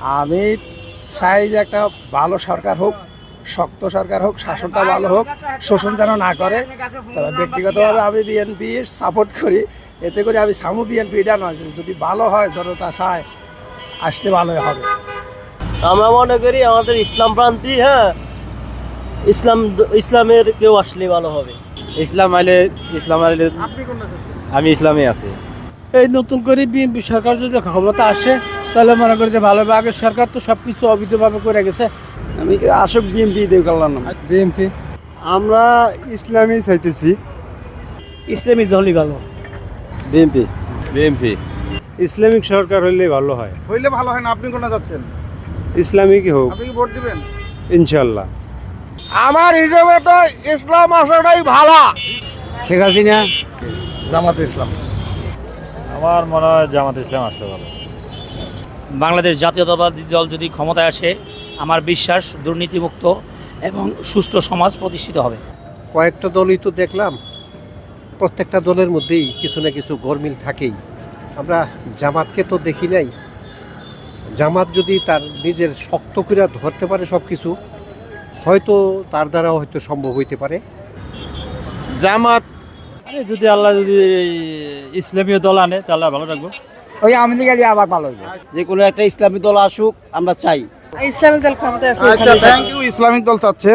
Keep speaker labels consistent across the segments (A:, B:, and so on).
A: আমি চাই যে একটা ভালো সরকার হোক, শক্ত সরকার হোক, শাসনটা ভালো হোক, শোষণ যেন না করে। তবে ব্যক্তিগতভাবে আমি বিএনপি সাপোর্ট করি, এতে করে আমি সামু বিএনপিটা নয়, যদি ভালো হয় জনতা চায় আসলে ভালোই হবে।
B: আমরা মনে করি আমাদের ইসলামপন্থী, ইসলামের কেউ আসলে ভালো হবে।
C: ইসলাম আইলে আমি ইসলামে আছি।
D: এই নতুন করে বিএনপি সরকার যদি ক্ষমতা আসে তাহলে মনে করি যে ভালো হবে। আগের সরকার তো সব কিছু অবৈধভাবে করে গেছে।
C: আমি আসক বিএনপি দেব কালাম
D: বিএনপি
C: আমরা ইসলামই চাইতেছি।
B: ইসলামিক দলই ভালো।
C: বিএনপি ইসলামিক সরকার হইলে ভালো হয়।
A: না। আপনি কোনটা যাচ্ছেন?
C: ইসলামিকই হোক,
A: আপনি কি ভোট দিবেন?
C: ইনশাল্লাহ।
B: আমার হিসেবে তো ইসলাম আসাটাই ভালো।
D: শেখ হাসিনা,
A: জামাত ইসলাম।
C: আমার মনে হয় জামাত ইসলাম আসলে ভালো।
E: বাংলাদেশ জাতীয়তাবাদী দল যদি ক্ষমতায় আসে, আমার বিশ্বাস দুর্নীতিমুক্ত এবং সুষ্ঠু সমাজ প্রতিষ্ঠিত হবে।
F: কয়েকটা দলই তো দেখলাম, প্রত্যেকটা দলের মধ্যেই কিছু না কিছু গরমিল থাকেই। আমরা জামাতকে তো দেখি নাই। জামাত যদি তার নিজের শক্ত করে ধরতে পারে সব কিছু, হয়তো তার দ্বারা হয়তো সম্ভব হইতে পারে।
C: জামাত
E: যদি আল্লাহ যদি ইসলামীয় দল আনে তাহলে ভালো থাকবো।
D: ওই আওয়ামী লীগ আবার ভালো হবে।
B: যে কোনো একটা ইসলামী দল আসুক, আমরা চাই।
D: ইসলামিক দল ক্ষমতায় আসলে
A: আচ্ছা, থ্যাংক ইউ। ইসলামিক দল চাচ্ছে।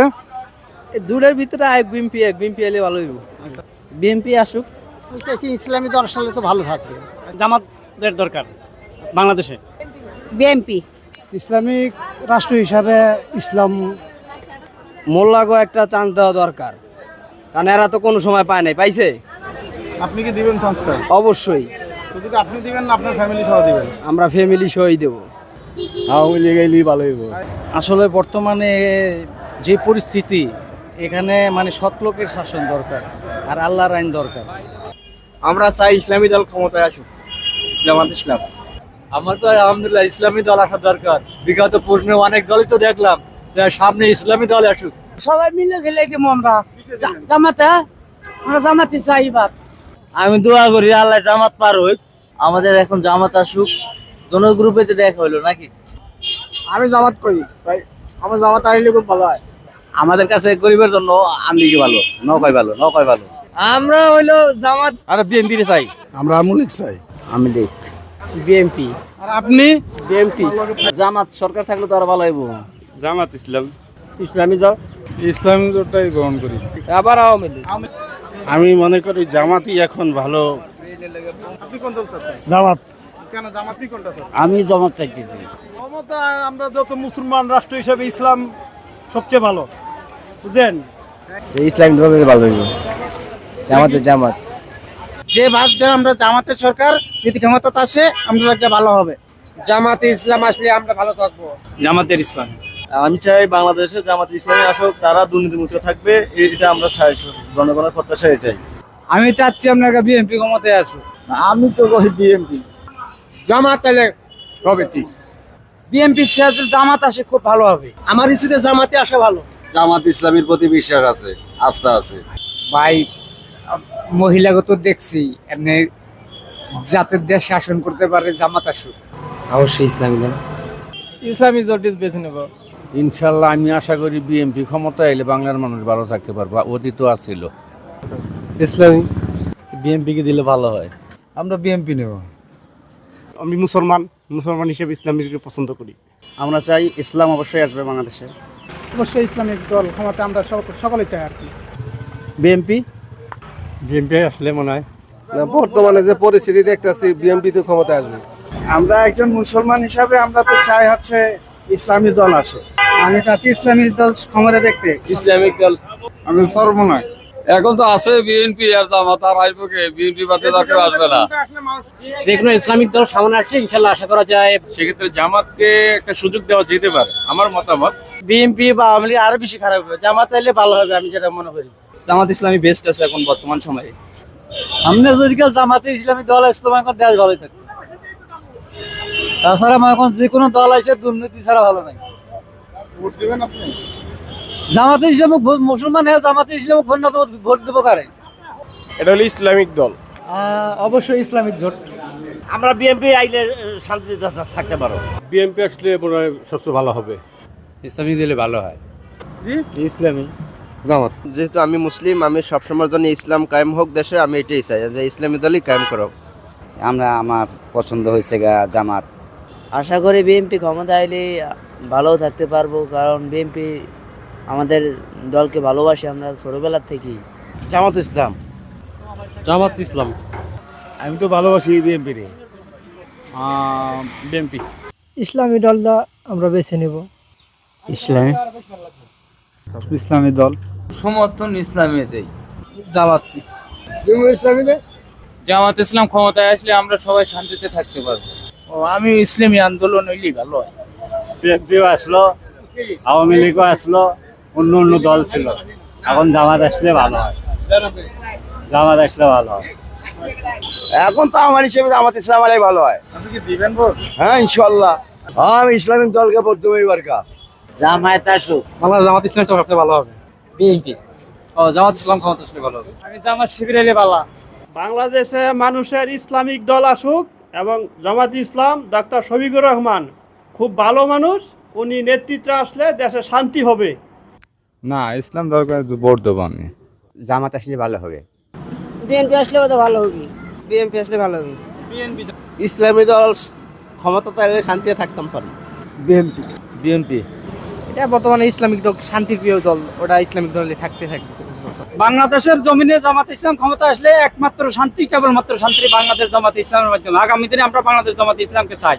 B: দুটোর ভিতরে বিএনপি এলে ভালো হইব। বিএনপি আসুক।
A: ইসলামী দল আসলে তো ভালো থাকবে।
E: জামাতের দরকার বাংলাদেশে।
G: বিএনপি
D: ইসলামিক রাষ্ট্র হিসাবে ইসলাম
B: মোল্লাগো একটা চান্স দেওয়া দরকার, কারণ এরা তো কোনো সময় পায় নাই, পাইছে।
A: আপনি কি দিবেন চান্সটা?
B: অবশ্যই
A: যদি আপনি দিবেন না আপনার ফ্যামিলি সহ দিবেন?
B: আমরা ফ্যামিলি সহই দেবো।
C: আওয়ামী লীগ এলেই ভালো হইব।
D: আসলে বর্তমানে যে পরিস্থিতি, এখানে মানে সৎ লোকের শাসন দরকার আর আল্লাহর আইন দরকার।
B: আমরা চাই ইসলামী দল ক্ষমতায় আসুক, জামাত ইসলাম। আমার তো আলহামদুলিল্লাহ ইসলামী দল আসা দরকার। বিগত পূর্ণে অনেক দলই তো দেখলাম, সামনে ইসলামী দল আসুক।
G: সবাই মিলে খেলে দিব আমরা জামাতে, আমরা জামাতে চাই এবার।
B: আমি দোয়া করি আল্লাহ জামাত পার হোক। আমাদের এখন জামাত আসুক। দোনো গ্রুপেতে দেখা হইলো নাকি?
D: আমি জামাত করি ভাই, আমার জামাত আসলে খুব ভালো হয়।
B: আমাদের কাছে গরিবের জন্য আমলিগি ভালো, নৌকাই ভালো। আমরা হইলো জামাত আর বিএনপি চাই।
A: আমরা আওয়ামী লীগ চাই।
B: আমি লীগ,
D: বিএনপি।
A: আর আপনি?
D: বিএনপি।
B: জামাত সরকার থাকলে তো আরো ভালো হইব।
C: জামাত ইসলাম,
B: ইসলামী দল,
C: ইসলামিক দলটাই গ্রহণ করি।
D: আবার আওয়ামী লীগ।
A: আমি মনে করি জামাতই এখন ভালো। আপনি কোন দল চাচ্ছেন?
D: জামাত।
A: কেন জামাত কোনটা চাচ্ছেন?
D: আমি জামাত চাইতেছি।
A: ক্ষমতা আমরা যত মুসলমান রাষ্ট্র হিসেবে ইসলাম সবচেয়ে ভালো, বুঝলেন?
B: ইসলামী দল ভালো হইব। জামাত
F: যে ভাবছেন আমরা জামাতের সরকার যদি ক্ষমতা আসে আমরা ভালো হবে। জামাতে ইসলাম আসলে আমরা ভালো থাকবো।
E: জামাতের ইসলাম।
B: আমি চাই বাংলাদেশে জামাত ইসলামী আসুক, তারা দুর্নীতিমুক্ত থাকবে, এটা আমরা চাই। জনগণের প্রত্যাশা এটাই।
D: আমি চাচ্ছি আপনার বিএনপি ক্ষমতায় আসুক।
B: আমি তো কই বিএনপি।
D: জামাত এলে হবে ঠিক। বিএনপি জামাত আসে খুব ভালো হবে।
F: আমার ইস্যুতে জামাতে আসা ভালো।
H: জামাত ইসলামের প্রতি বিশ্বাস আছে, আস্থা আছে।
D: ভাই মহিলাগত দেখছি এমনি জাতের দেশ শাসন করতে পারে, জামাত আসুক। অবশ্যই ইসলামী দল।
B: ইসলামী দলটি বেছে নেব
I: ইনশাল্লাহ। আমি আশা করি বিএনপি ক্ষমতায় এলে বাংলার মানুষ ভালো থাকতে পারবে, অতীত আসছিল।
F: ইসলামী
B: বিএনপিকে দিলে ভালো হয়।
F: আমরা বিএনপি নেব।
C: আমি মুসলমান হিসেবে ইসলামীকে পছন্দ করি।
B: আমরা চাই ইসলাম অবশ্যই আসবে বাংলাদেশে।
D: অবশ্যই ইসলামিক দল ক্ষমতা আমরা সকলে চাই আর কি।
B: বিএনপি
C: আসলে মনে হয়
F: বর্তমানে যে পরিস্থিতি দেখতেছি বিএনপি তো ক্ষমতায় আসবে।
A: আমরা একজন মুসলমান হিসাবে আমরা তো চাই হচ্ছে ইসলামী দল আসে।
D: আমি চাচ্ছি ইসলামিক দল ক্ষমতা দেখতে।
B: ইসলামিক দল
A: আমি সর্বনয়।
J: এখন তো আছে বিএনপি আর জামাত, আর আইব কে? বিএনপি বাদে আর কেউ আসবে না।
E: যে কোনো ইসলামিক দল সামনে আসছে, ইনশাল্লাহ আশা করা যায়।
C: সেক্ষেত্রে জামাতকে একটা সুযোগ দেওয়া যেতে পারে, আমার মতামত।
B: বিএনপি বা আওয়ামী লীগ আরো বেশি খারাপ হবে, জামাত এলে ভালো হবে, আমি যেটা মনে করি। জামাত ইসলামী বেস্ট আছে এখন বর্তমান সময়ে।
D: সামনে যদি জামাতে ইসলামী দল আসতো এখন দেশ ভালোই থাকতো। তাছাড়া এখন যে কোনো দল আসে দুর্নীতি ছাড়া ভালো নাই।
A: ভোট দিবেন আপনি?
D: জামাতে ইসলাম মুসলমান হয়ে জামাতে ইসলাম ভোট দেবো কারে?
C: এটা হলো ইসলামিক দল।
D: অবশ্যই ইসলামিক জোট।
B: আমরা বিএনপি আইলে শান্তিতে থাকতে পারো।
C: বিএনপি আসলে মনে হয় সবচেয়ে ভালো হবে।
I: ইসলামী দিলে ভালো হয়।
C: ইসলামী
H: জামাত। যেহেতু আমি মুসলিম, আমি সবসময়ের জন্য ইসলাম কায়েম হোক দেশে, আমি এটাই চাই যে ইসলামী দলই কায়েম করো।
D: আমার পছন্দ হয়েছে জামাত।
G: আশা করি বিএনপি ক্ষমতা আইলে ভালো থাকতে পারবো, কারণ বিএনপি আমাদের দলকে ভালোবাসে আমরা ছোটবেলার থেকেই।
B: জামাত ইসলাম।
C: জামাত ইসলাম। আমি তো ভালোবাসি বিএনপি রে।
I: বিএনপি।
G: ইসলামী দলটা আমরা বেছে নেব।
C: ইসলামী ইসলামী দল।
D: সমর্থন ইসলামীতেই।
G: জামাত।
D: জামাত ইসলাম ক্ষমতায় আসলে আমরা সবাই শান্তিতে থাকতে পারবো।
E: আমি ইসলামী আন্দোলন হইলেই ভালো হয়।
C: বিএনপিও আসলো, আওয়ামী লীগও আসলো, অন্য অন্য দল ছিল। এখন জামাত আসলে ভালো হয়। জামাত আসলে ভালো হয়।
B: এখন তো আমার হিসেবে জামাত ইসলাম আলাই ভালো হয়।
E: আপনি কি দিবেন ভোট?
B: হ্যাঁ ইনশাল্লাহ। আমি ইসলামিক দলকে ভোট দেবো এবার।
G: জামায়াত আসুক।
C: বাংলাদেশ জামাত ইসলাম সবচেয়ে ভালো হবে।
G: বিএনপি।
C: জামাত ইসলাম ক্ষমতা আসলে ভালো হবে।
E: আমি জামাত শিবির এলে ভালো।
C: বাংলাদেশে মানুষের ইসলামিক দল আসুক এবং জামাত ইসলাম ডাক্তার শফিকুর রহমান খুব ভালো মানুষ, উনি নেতৃত্বে আসলে দেশে শান্তি হবে।
I: না, ইসলাম দরকার ভোট দেবো আমি।
D: জামাত আসলে ভালো হবে।
G: বিএনপি আসলে তো ভালো হবে। বিএনপি আসলে ভালো হবে।
B: ইসলামী দল ক্ষমতা তাইলে শান্তিতে থাকতাম পারি।
C: বিএনপি।
B: বিএনপি।
G: এটা বর্তমানে ইসলামিক দল, শান্তির প্রিয় দল, ওটা ইসলামিক দলে থাকতে থাকে।
D: বাংলাদেশের জমিনে জামাত ইসলাম ক্ষমতা আসলে একমাত্র শান্তি, কেবলমাত্র শান্তি বাংলাদেশ জামাত ইসলামের মাধ্যমে। আগামী দিনে আমরা বাংলাদেশ জামাত ইসলামকে চাই।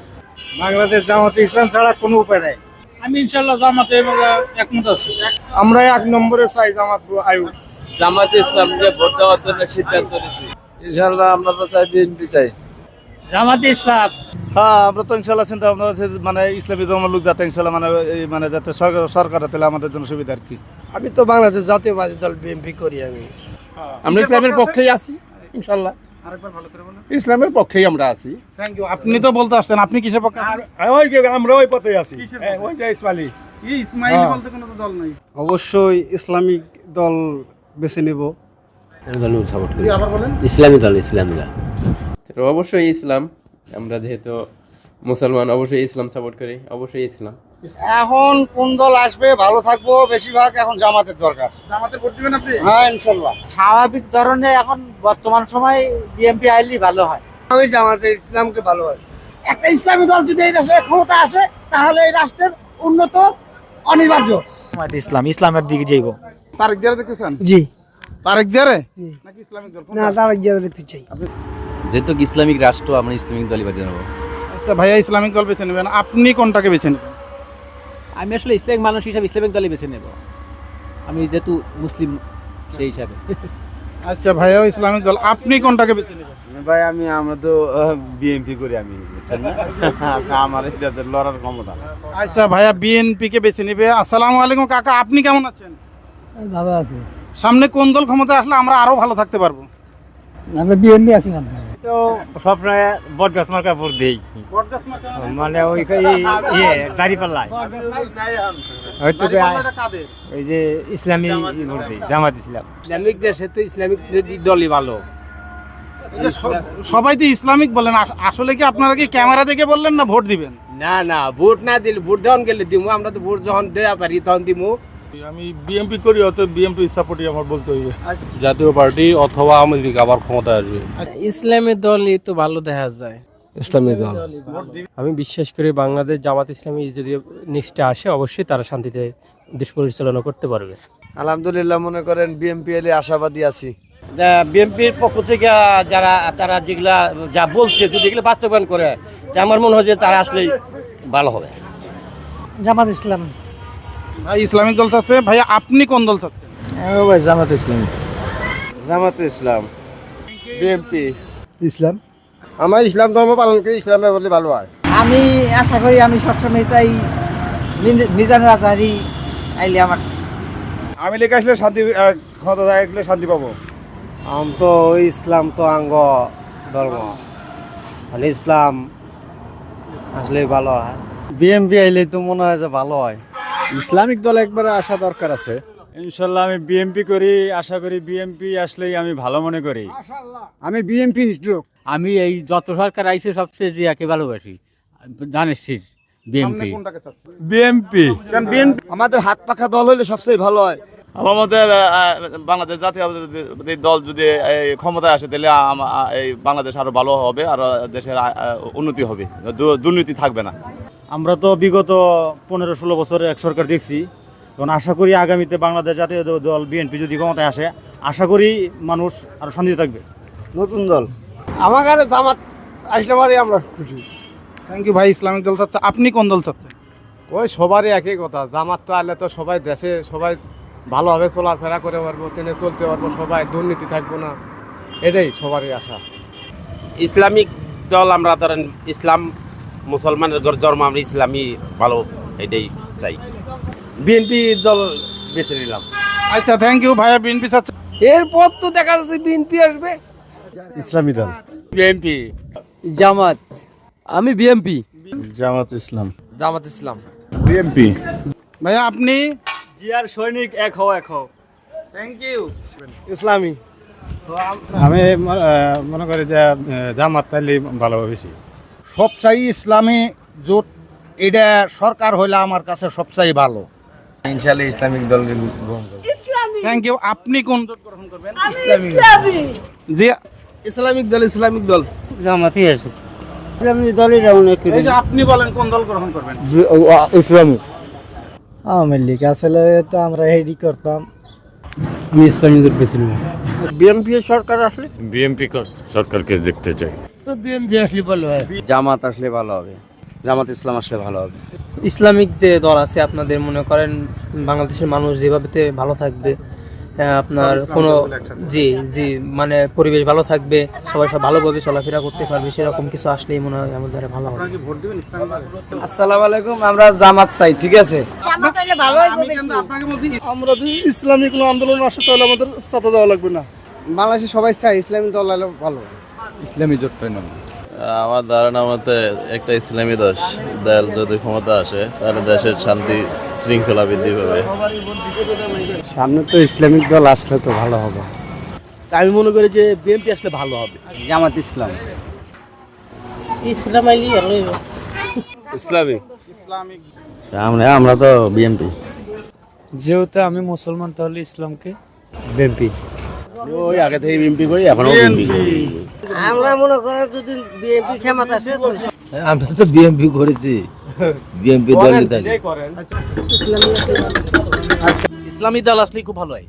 C: বাংলাদেশ জামাত ইসলাম ছাড়া কোনো উপায় নাই।
E: আমি ইনশাল্লাহ জামাতে একমত আছি।
C: আমরা 1 নম্বরে চাই জামাত আয়ু।
D: জামাত ইসলামকে ভোট দেওয়ার জন্য সিদ্ধান্ত নিয়েছি।
B: ইনশাল্লাহ আমরা তো চাই বিএনপি চাই।
E: জামাত ইসলাম।
C: হ্যাঁ, আমরা তো ইনশাল্লাহ চিন্তা ভাবনা আছে মানে ইসলামী ধর্মের লোক যাতে ইনশাল্লাহ মানে যাতে সরকার তাহলে আমাদের জন্য সুবিধা আর কি।
G: আমি তো বাংলাদেশ জাতীয়বাদী দল বিএনপি করি।
C: আমরা ইসলামের পক্ষেই আছি ইনশাল্লাহ। ইসলামের পক্ষেই আমরা আছি। Thank you. আপনি তো বলতে আসছেন আপনি কিসের পক্ষে? আমরা ওই পথেই আছি। ওই যে ইসমাইলি বলতে কোনো দল নাই।
F: অবশ্যই ইসলামিক দল বেছে নেব।
D: সাপোর্ট করি।
C: আবার বলেন।
D: ইসলামী দল, ইসলামী দল।
K: অবশ্যই ইসলাম। আমরা যেহেতু মুসলমান, অবশ্যই ইসলাম সাপোর্ট করি। অবশ্যই ইসলাম।
B: এখন কোন দল আসবে ভালো থাকবো, বেশিরভাগ এখন জামাতের দরকার।
C: জামাতে ভোট দিবেন আপনি?
B: হ্যাঁ ইনশাল্লাহ।
G: স্বাভাবিক ধরনের এখন বর্তমান সময় বিএনপি আইলেই ভালো হয়। আমি জামাতে ইসলামকে ভালো হয়। একটা ইসলামী দল যদি এই দেশে ক্ষমতা আসে তাহলে এই রাষ্ট্রের উন্নত অনিবার্য।
E: জামাত ইসলাম, ইসলামের দিকে যাইব।
C: তারেক জিয়া দেখতেছেন?
G: জি।
C: তারেক জিয়া নাকি ইসলামিক দল?
G: না, তারেক জিয়া দেখতে চাই।
I: যেহেতু ইসলামিক রাষ্ট্র, আমরা ইসলামিক দলই বেছে নেবো।
C: আচ্ছা ভাইয়া, ইসলামিক দল বেছে নেবেন, আপনি কোনটাকে বেছে নেবেন?
D: আমি আসলে ইসলামিক মানুষ হিসাবে ইসলামিক দলই বেছে নেব। আমি যেহেতু মুসলিম সেই হিসাবে।
C: আচ্ছা ভাইয়া, ইসলামিক দল, আপনি কোনটাকে বেছে নেবেন?
I: ভাই আমরা তো বিএনপি করি, আমি বুঝছেন না। আমার এটা লড়ার ক্ষমতা।
C: আচ্ছা ভাইয়া, বিএনপি কে বেছে নেবে। আসসালামু আলাইকুম কাকা, আপনি কেমন আছেন?
G: ভালো আছে।
C: সামনে কোন দল ক্ষমতা আসলে আমরা আরো ভালো থাকতে পারবো?
G: আমরা বিএনপি আছি না।
C: তো সবসময় বট গাছ মার্কা ভোট দেই। মানে ওই দাঁড়িপাল্লায় হয়তো ওই যে ইসলামী ভোট দেই, জামাত ইসলাম।
D: ইসলামিক দেশে তো ইসলামিক দলই ভালো।
C: সবাই তো ইসলামিক বলেন, আসলে কি আপনারা কি ক্যামেরা দেখে বললেন না ভোট দিবেন?
D: না, ভোট না দিলে, ভোট দেওয়ান গেলে দিমু। আমরা তো ভোট যখন দেওয়া পারি তখন দিমু।
C: আমি বিএমপি করি, অত বিএমপি সাপোর্টই আমার বলতে হইবে।
K: জাতীয় পার্টি অথবা আওয়ামী লীগ আবার ক্ষমতায় আসবে।
G: ইসলামী দলই তো ভালো দেখা যায়।
K: ইসলামী দল।
D: আমি বিশ্বাস করি বাংলাদেশ জামাত ইসলামী যদি নেক্সটে আসে, অবশ্যই তারা শান্তিতে দেশ পরিচালনা করতে পারবে।
B: আলহামদুলিল্লাহ, মনে করেন বিএনপি এলে আশাবাদী আছি।
L: বিএনপির পক্ষ থেকে তারা যেগুলা যা বলছে, যদি এগুলো বাস্তবায়ন করে, আমার মনে হয় যে তারা আসলেই ভালো হবে।
G: জামাত ইসলাম।
C: ভাই ইসলামিক দল চাচ্ছে, ভাইয়া আপনি কোন দল চাচ্ছেন?
G: ভাই জামাত ইসলাম।
H: জামাত ইসলাম।
B: বিএনপি।
G: ইসলাম।
H: আমার ইসলাম ধর্ম পালন করি, ইসলামে বললে ভালো হয়।
G: আমি আশা করি, আমি সবসময় চাই মিজানুর আজহারি আইলে আমার।
C: আমি লেখা আসলে শান্তি, ক্ষমতা থাকলে শান্তি পাবো।
F: তো ইসলাম তো আঙ্গ ধর্ম, ইসলাম আসলে ভালো হয়। বিএমপি আইলে তো মনে হয় যে ভালো হয়। ইসলামিক দল একবারে আসা দরকার আছে,
C: ইনশাল্লাহ আমি বিএমপি করি, আশা করি বিএমপি আসলেই আমি ভালো মনে করি।
D: আমি বিএনপি লোক।
I: আমি এই যত সরকার আইছে সবচেয়ে জিয়াকে ভালোবাসি, জানিস বিএমপি।
C: বিএমপি
G: আমাদের হাত পাখা দল হলে সবচেয়ে ভালো হয়।
B: আমার মতে বাংলাদেশ জাতীয় দল যদি ক্ষমতায় আসে তাহলে এই বাংলাদেশ আরো ভালো হবে আর দেশের উন্নতি হবে, দুর্নীতি থাকবে না।
C: আমরা তো বিগত 15-16 বছর এক সরকার দেখছি, তখন আশা করি আগামীতে বাংলাদেশ জাতীয় দল বিএনপি যদি ক্ষমতায় আসে, আশা করি মানুষ আরো শান্তিতে থাকবে।
A: নতুন দল আমার কাছে জামাত আসলে পারে আমরা খুশি।
C: থ্যাংক ইউ ভাই। ইসলামিক দল চাচ্ছে, আপনি কোন দল চাচ্ছেন?
F: ওই সবারই একই কথা, জামাত তো আনলে তো সবাই দেশে সবাই ভালোভাবে চলাফেরা করে পারবো, ট্রেনে চলতে পারবো, সবাই দুর্নীতি থাকবো না, এটাই সবারই আশা।
L: ইসলামিক দল আমরা ধরেন ইসলাম মুসলমানের জন্ম, আমরা ইসলামী ভালো, এটাই চাই।
A: বিএনপি দল বেছে নিলাম।
C: আচ্ছা থ্যাংক ইউ ভাইয়া। বিএনপি চাচ্ছে,
D: এরপর তো দেখা যাচ্ছে বিএনপি আসবে।
A: ইসলামী দল
C: বিএনপি।
D: জামাত। আমি বিএনপি।
C: জামাত ইসলাম।
D: জামাত ইসলাম।
C: বিএনপি। ভাইয়া আপনি?
E: জিয়ার সৈনিক এক হও এক হও।
C: Thank you.
A: ইসলামী।
C: আমি মনে করি যে জামাত তাইলে ভালো বেশি।
A: সবচাই ইসলামী জোট এটা সরকার হইলে আমার কাছে সবচাই ভালো।
B: ইনশাআল্লাহ ইসলামিক দল গ্রহণ করব।
C: Thank you. আপনি কোন দল গ্রহণ করবেন?
D: ইসলামী।
C: জি
A: ইসলামিক দল। ইসলামিক দল।
D: জামাতই আসুক।
A: ইসলামিক দলই রাউন্ড
C: এই যে আপনি বলেন কোন দল গ্রহণ করবেন?
A: ইসলামী। আওয়ামী লীগ আসলে তো আমরা হেডি করতাম।
D: আমি ইসলামী দল বেছে নেব।
I: বিএমপি সরকার আসলে
B: বিএনপি সরকারকে দেখতে চাই।
D: বিএমপি আসলে ভালো হয়।
I: জামাত আসলে ভালো হবে।
D: জামাত ইসলাম আসলে ভালো হবে।
M: ইসলামিক যে দল আছে আপনাদের মনে করেন বাংলাদেশের মানুষ যেভাবে ভালো থাকবে, আপনার কোনো জি জি মানে পরিবেশ ভালো থাকবে, সবাই সব ভালোভাবে চলাফেরা করতে পারবে, সেরকম কিছু আসলেই মনে হয় আমাদের ভালো হবে।
G: আসসালামু আলাইকুম, আমরা জামাত চাই, ঠিক আছে?
A: আমরা যদি ইসলামী কোনো আন্দোলন আসে তাহলে আমাদের সাথে দেওয়া লাগবে না। বাংলাদেশে সবাই চাই ইসলামী দল হলে ভালো।
C: ইসলামী জোট পাই না।
B: আমার ধারণা মতে একটা ইসলামী দল যদি ক্ষমতা আসে তাহলে দেশের শান্তি শৃঙ্খলা বৃদ্ধি পাবে।
A: সামনে তো ইসলামিক দল আসলে তো ভালো হবে। আমি মনে করি যে বিএনপি আসলে ভালো হবে।
D: জামাত ইসলাম।
M: ইসলাম আইলি ভালো হবে।
B: ইসলামী।
I: আমরা তো বিএমপি।
E: যেহেতু আমি মুসলমান তাহলে ইসলামকে।
A: বিএনপি।
I: ওই আগে থেকে বিএমপি করি, এখনো বিএমপি করি।
G: আমরা মনে করি যদি বিএনপি ক্ষমতা আসে
I: আমরা তো বিএমপি করেছি, বিএমপি দলই থাকি।
L: ইসলামী দল আসলে খুব ভালো হয়।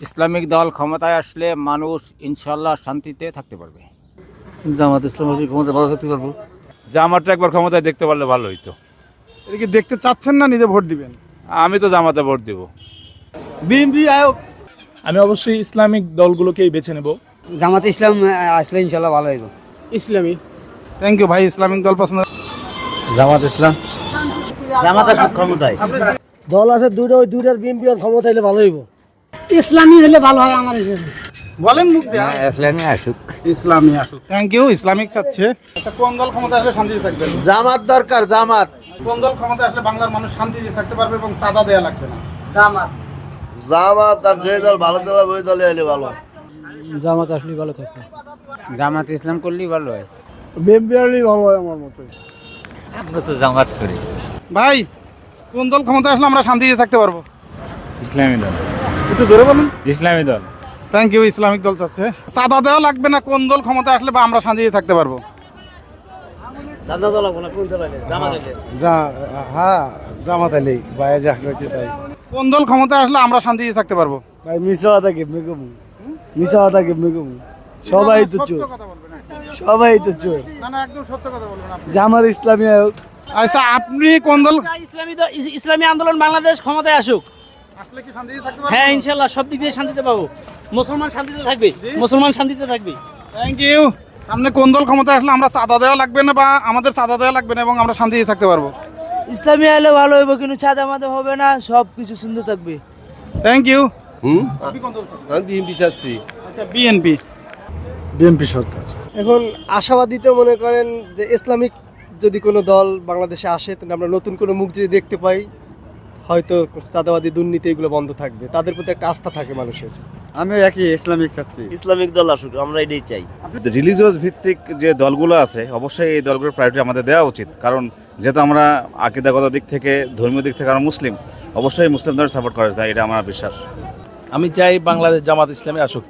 I: ইসলামিক দল ক্ষমতায় আসলে মানুষ ইনশাল্লাহ শান্তিতে থাকতে পারবে।
A: জামাত ইসলাম আসলে ক্ষমতা ভালো থাকতে পারবো।
C: জামাতটা একবার ক্ষমতায় দেখতে পারলে ভালো হইতো। এটা কি দেখতে চাচ্ছেন না নিজে ভোট দিবেন? আমি তো জামাতে ভোট দেব।
A: বিএনপি আয়োগ।
E: আমি অবশ্যই ইসলামিক দলগুলোকেই বেছে নেব।
D: জামাত ইসলাম আসলে ইনশাল্লাহ ভালো হবে।
A: ইসলামী।
C: থ্যাংক ইউ ভাই। ইসলামিক দল পছন্দ।
A: জামাত ইসলাম।
G: জামাত আসুক ক্ষমতায়।
A: দল আছে দুটো, ওই দুটার বিএনপি আর ক্ষমতা হলে ভালো হইব।
M: ইসলামী হলে ভালো হয় আমার হিসেবে।
C: বলেন মুখ দেয়া।
I: ইসলামী আসুক।
C: ইসলামী আসুক। Thank you. ইসলামিক চাচ্ছে। আচ্ছা কোন দল ক্ষমতা আসলে শান্তিতে থাকবে?
A: জামাত দরকার। জামাত।
C: কোন দল ক্ষমতা আসলে বাংলার মানুষ শান্তিতে থাকতে পারবে এবং চাঁদা দেয়া লাগবে না?
G: জামাত।
H: জামাত আর যে দল ভালো দল ওই দলে এলে ভালো।
D: জামাত আসলে ভালো থাকবে।
I: জামাত ইসলাম করলেই ভালো হয়।
A: বিএনপি হলেই ভালো হয় আমার মতে।
I: আমরা তো জামাত করি।
C: ভাই কোন দল ক্ষমতা আসলে আমরা শান্তিতে থাকতে পারবো?
E: ইসলামী দল।
C: একটু ধরে বলুন।
E: ইসলামী দল।
C: Thank you. ইসলামিক দল চাচ্ছে। চাঁদা দেওয়া লাগবে না। কোন দল ক্ষমতা আসলে বা আমরা শান্তিতে থাকতে পারবো?
G: জানা দল লাগবে না, কোন দল আইলে? জামাত আইলে।
A: হ্যাঁ জামাত আলী ভাই যা করছে তাই।
C: কোন দল ক্ষমতা আসলে আমরা শান্তিতে থাকতে পারবো?
A: ভাই মিছা কথা কেমনে কমু? মিছা কথা কেমনে কমু? সবাই তো চোর। সবাই তো চোর।
C: না না একদম সত্য কথা বলবেন আপনি।
A: জামাত ইসলামী আয়োগ।
C: আচ্ছা আপনি কোন দল?
M: ইসলামী আন্দোলন বাংলাদেশ ক্ষমতায় আসুক।
C: আসলে কি শান্তিতে থাকতে পারবো?
M: হ্যাঁ ইনশাল্লাহ সব দিক দিয়ে শান্তিতে পাবো। মুসলমান শান্তিতে থাকবে, মুসলমান শান্তিতে থাকবে।
C: Thank you. সামনে কোন দল ক্ষমতা আসলে আমরা চাঁদা দেওয়া লাগবে না বা আমাদের চাঁদা দেওয়া লাগবে না এবং আমরা শান্তিতে থাকতে পারবো?
M: ইসলামী আইলে ভালো হইব, কিন্তু চাঁদা মাদা হবে না, সব কিছু সুন্দর থাকবে।
C: Thank you.
L: আমি বিএনপি চাচ্ছি।
C: আচ্ছা বিএনপি।
A: বিএনপি সরকার। এখন আশাবাদীতে মনে করেন যে ইসলামিক যদি কোনো দল বাংলাদেশে আসে তাহলে আমরা নতুন কোনো মুখ যদি দেখতে পাই
L: হয়তো চাঁদাবাদী দুর্নীতি এগুলো বন্ধ থাকবে, তাদের প্রতি একটা আস্থা থাকে মানুষের।
B: আমি একই ইসলামিক চাচ্ছি।
H: ইসলামিক দল আসুক, আমরা এটাই চাই।
C: রিলিজিয়াস ভিত্তিক যে দলগুলো আছে অবশ্যই এই দলগুলোর প্রায়োরিটি আমাদের দেওয়া উচিত, কারণ যেহেতু আমরা আকীদাগত দিক থেকে, ধর্মীয় দিক থেকে আমরা মুসলিম, অবশ্যই মুসলিমদের সাপোর্ট করা যায়, এটা আমার বিশ্বাস।
I: আমি চাই বাংলাদেশ জামাত ইসলামী আসুক।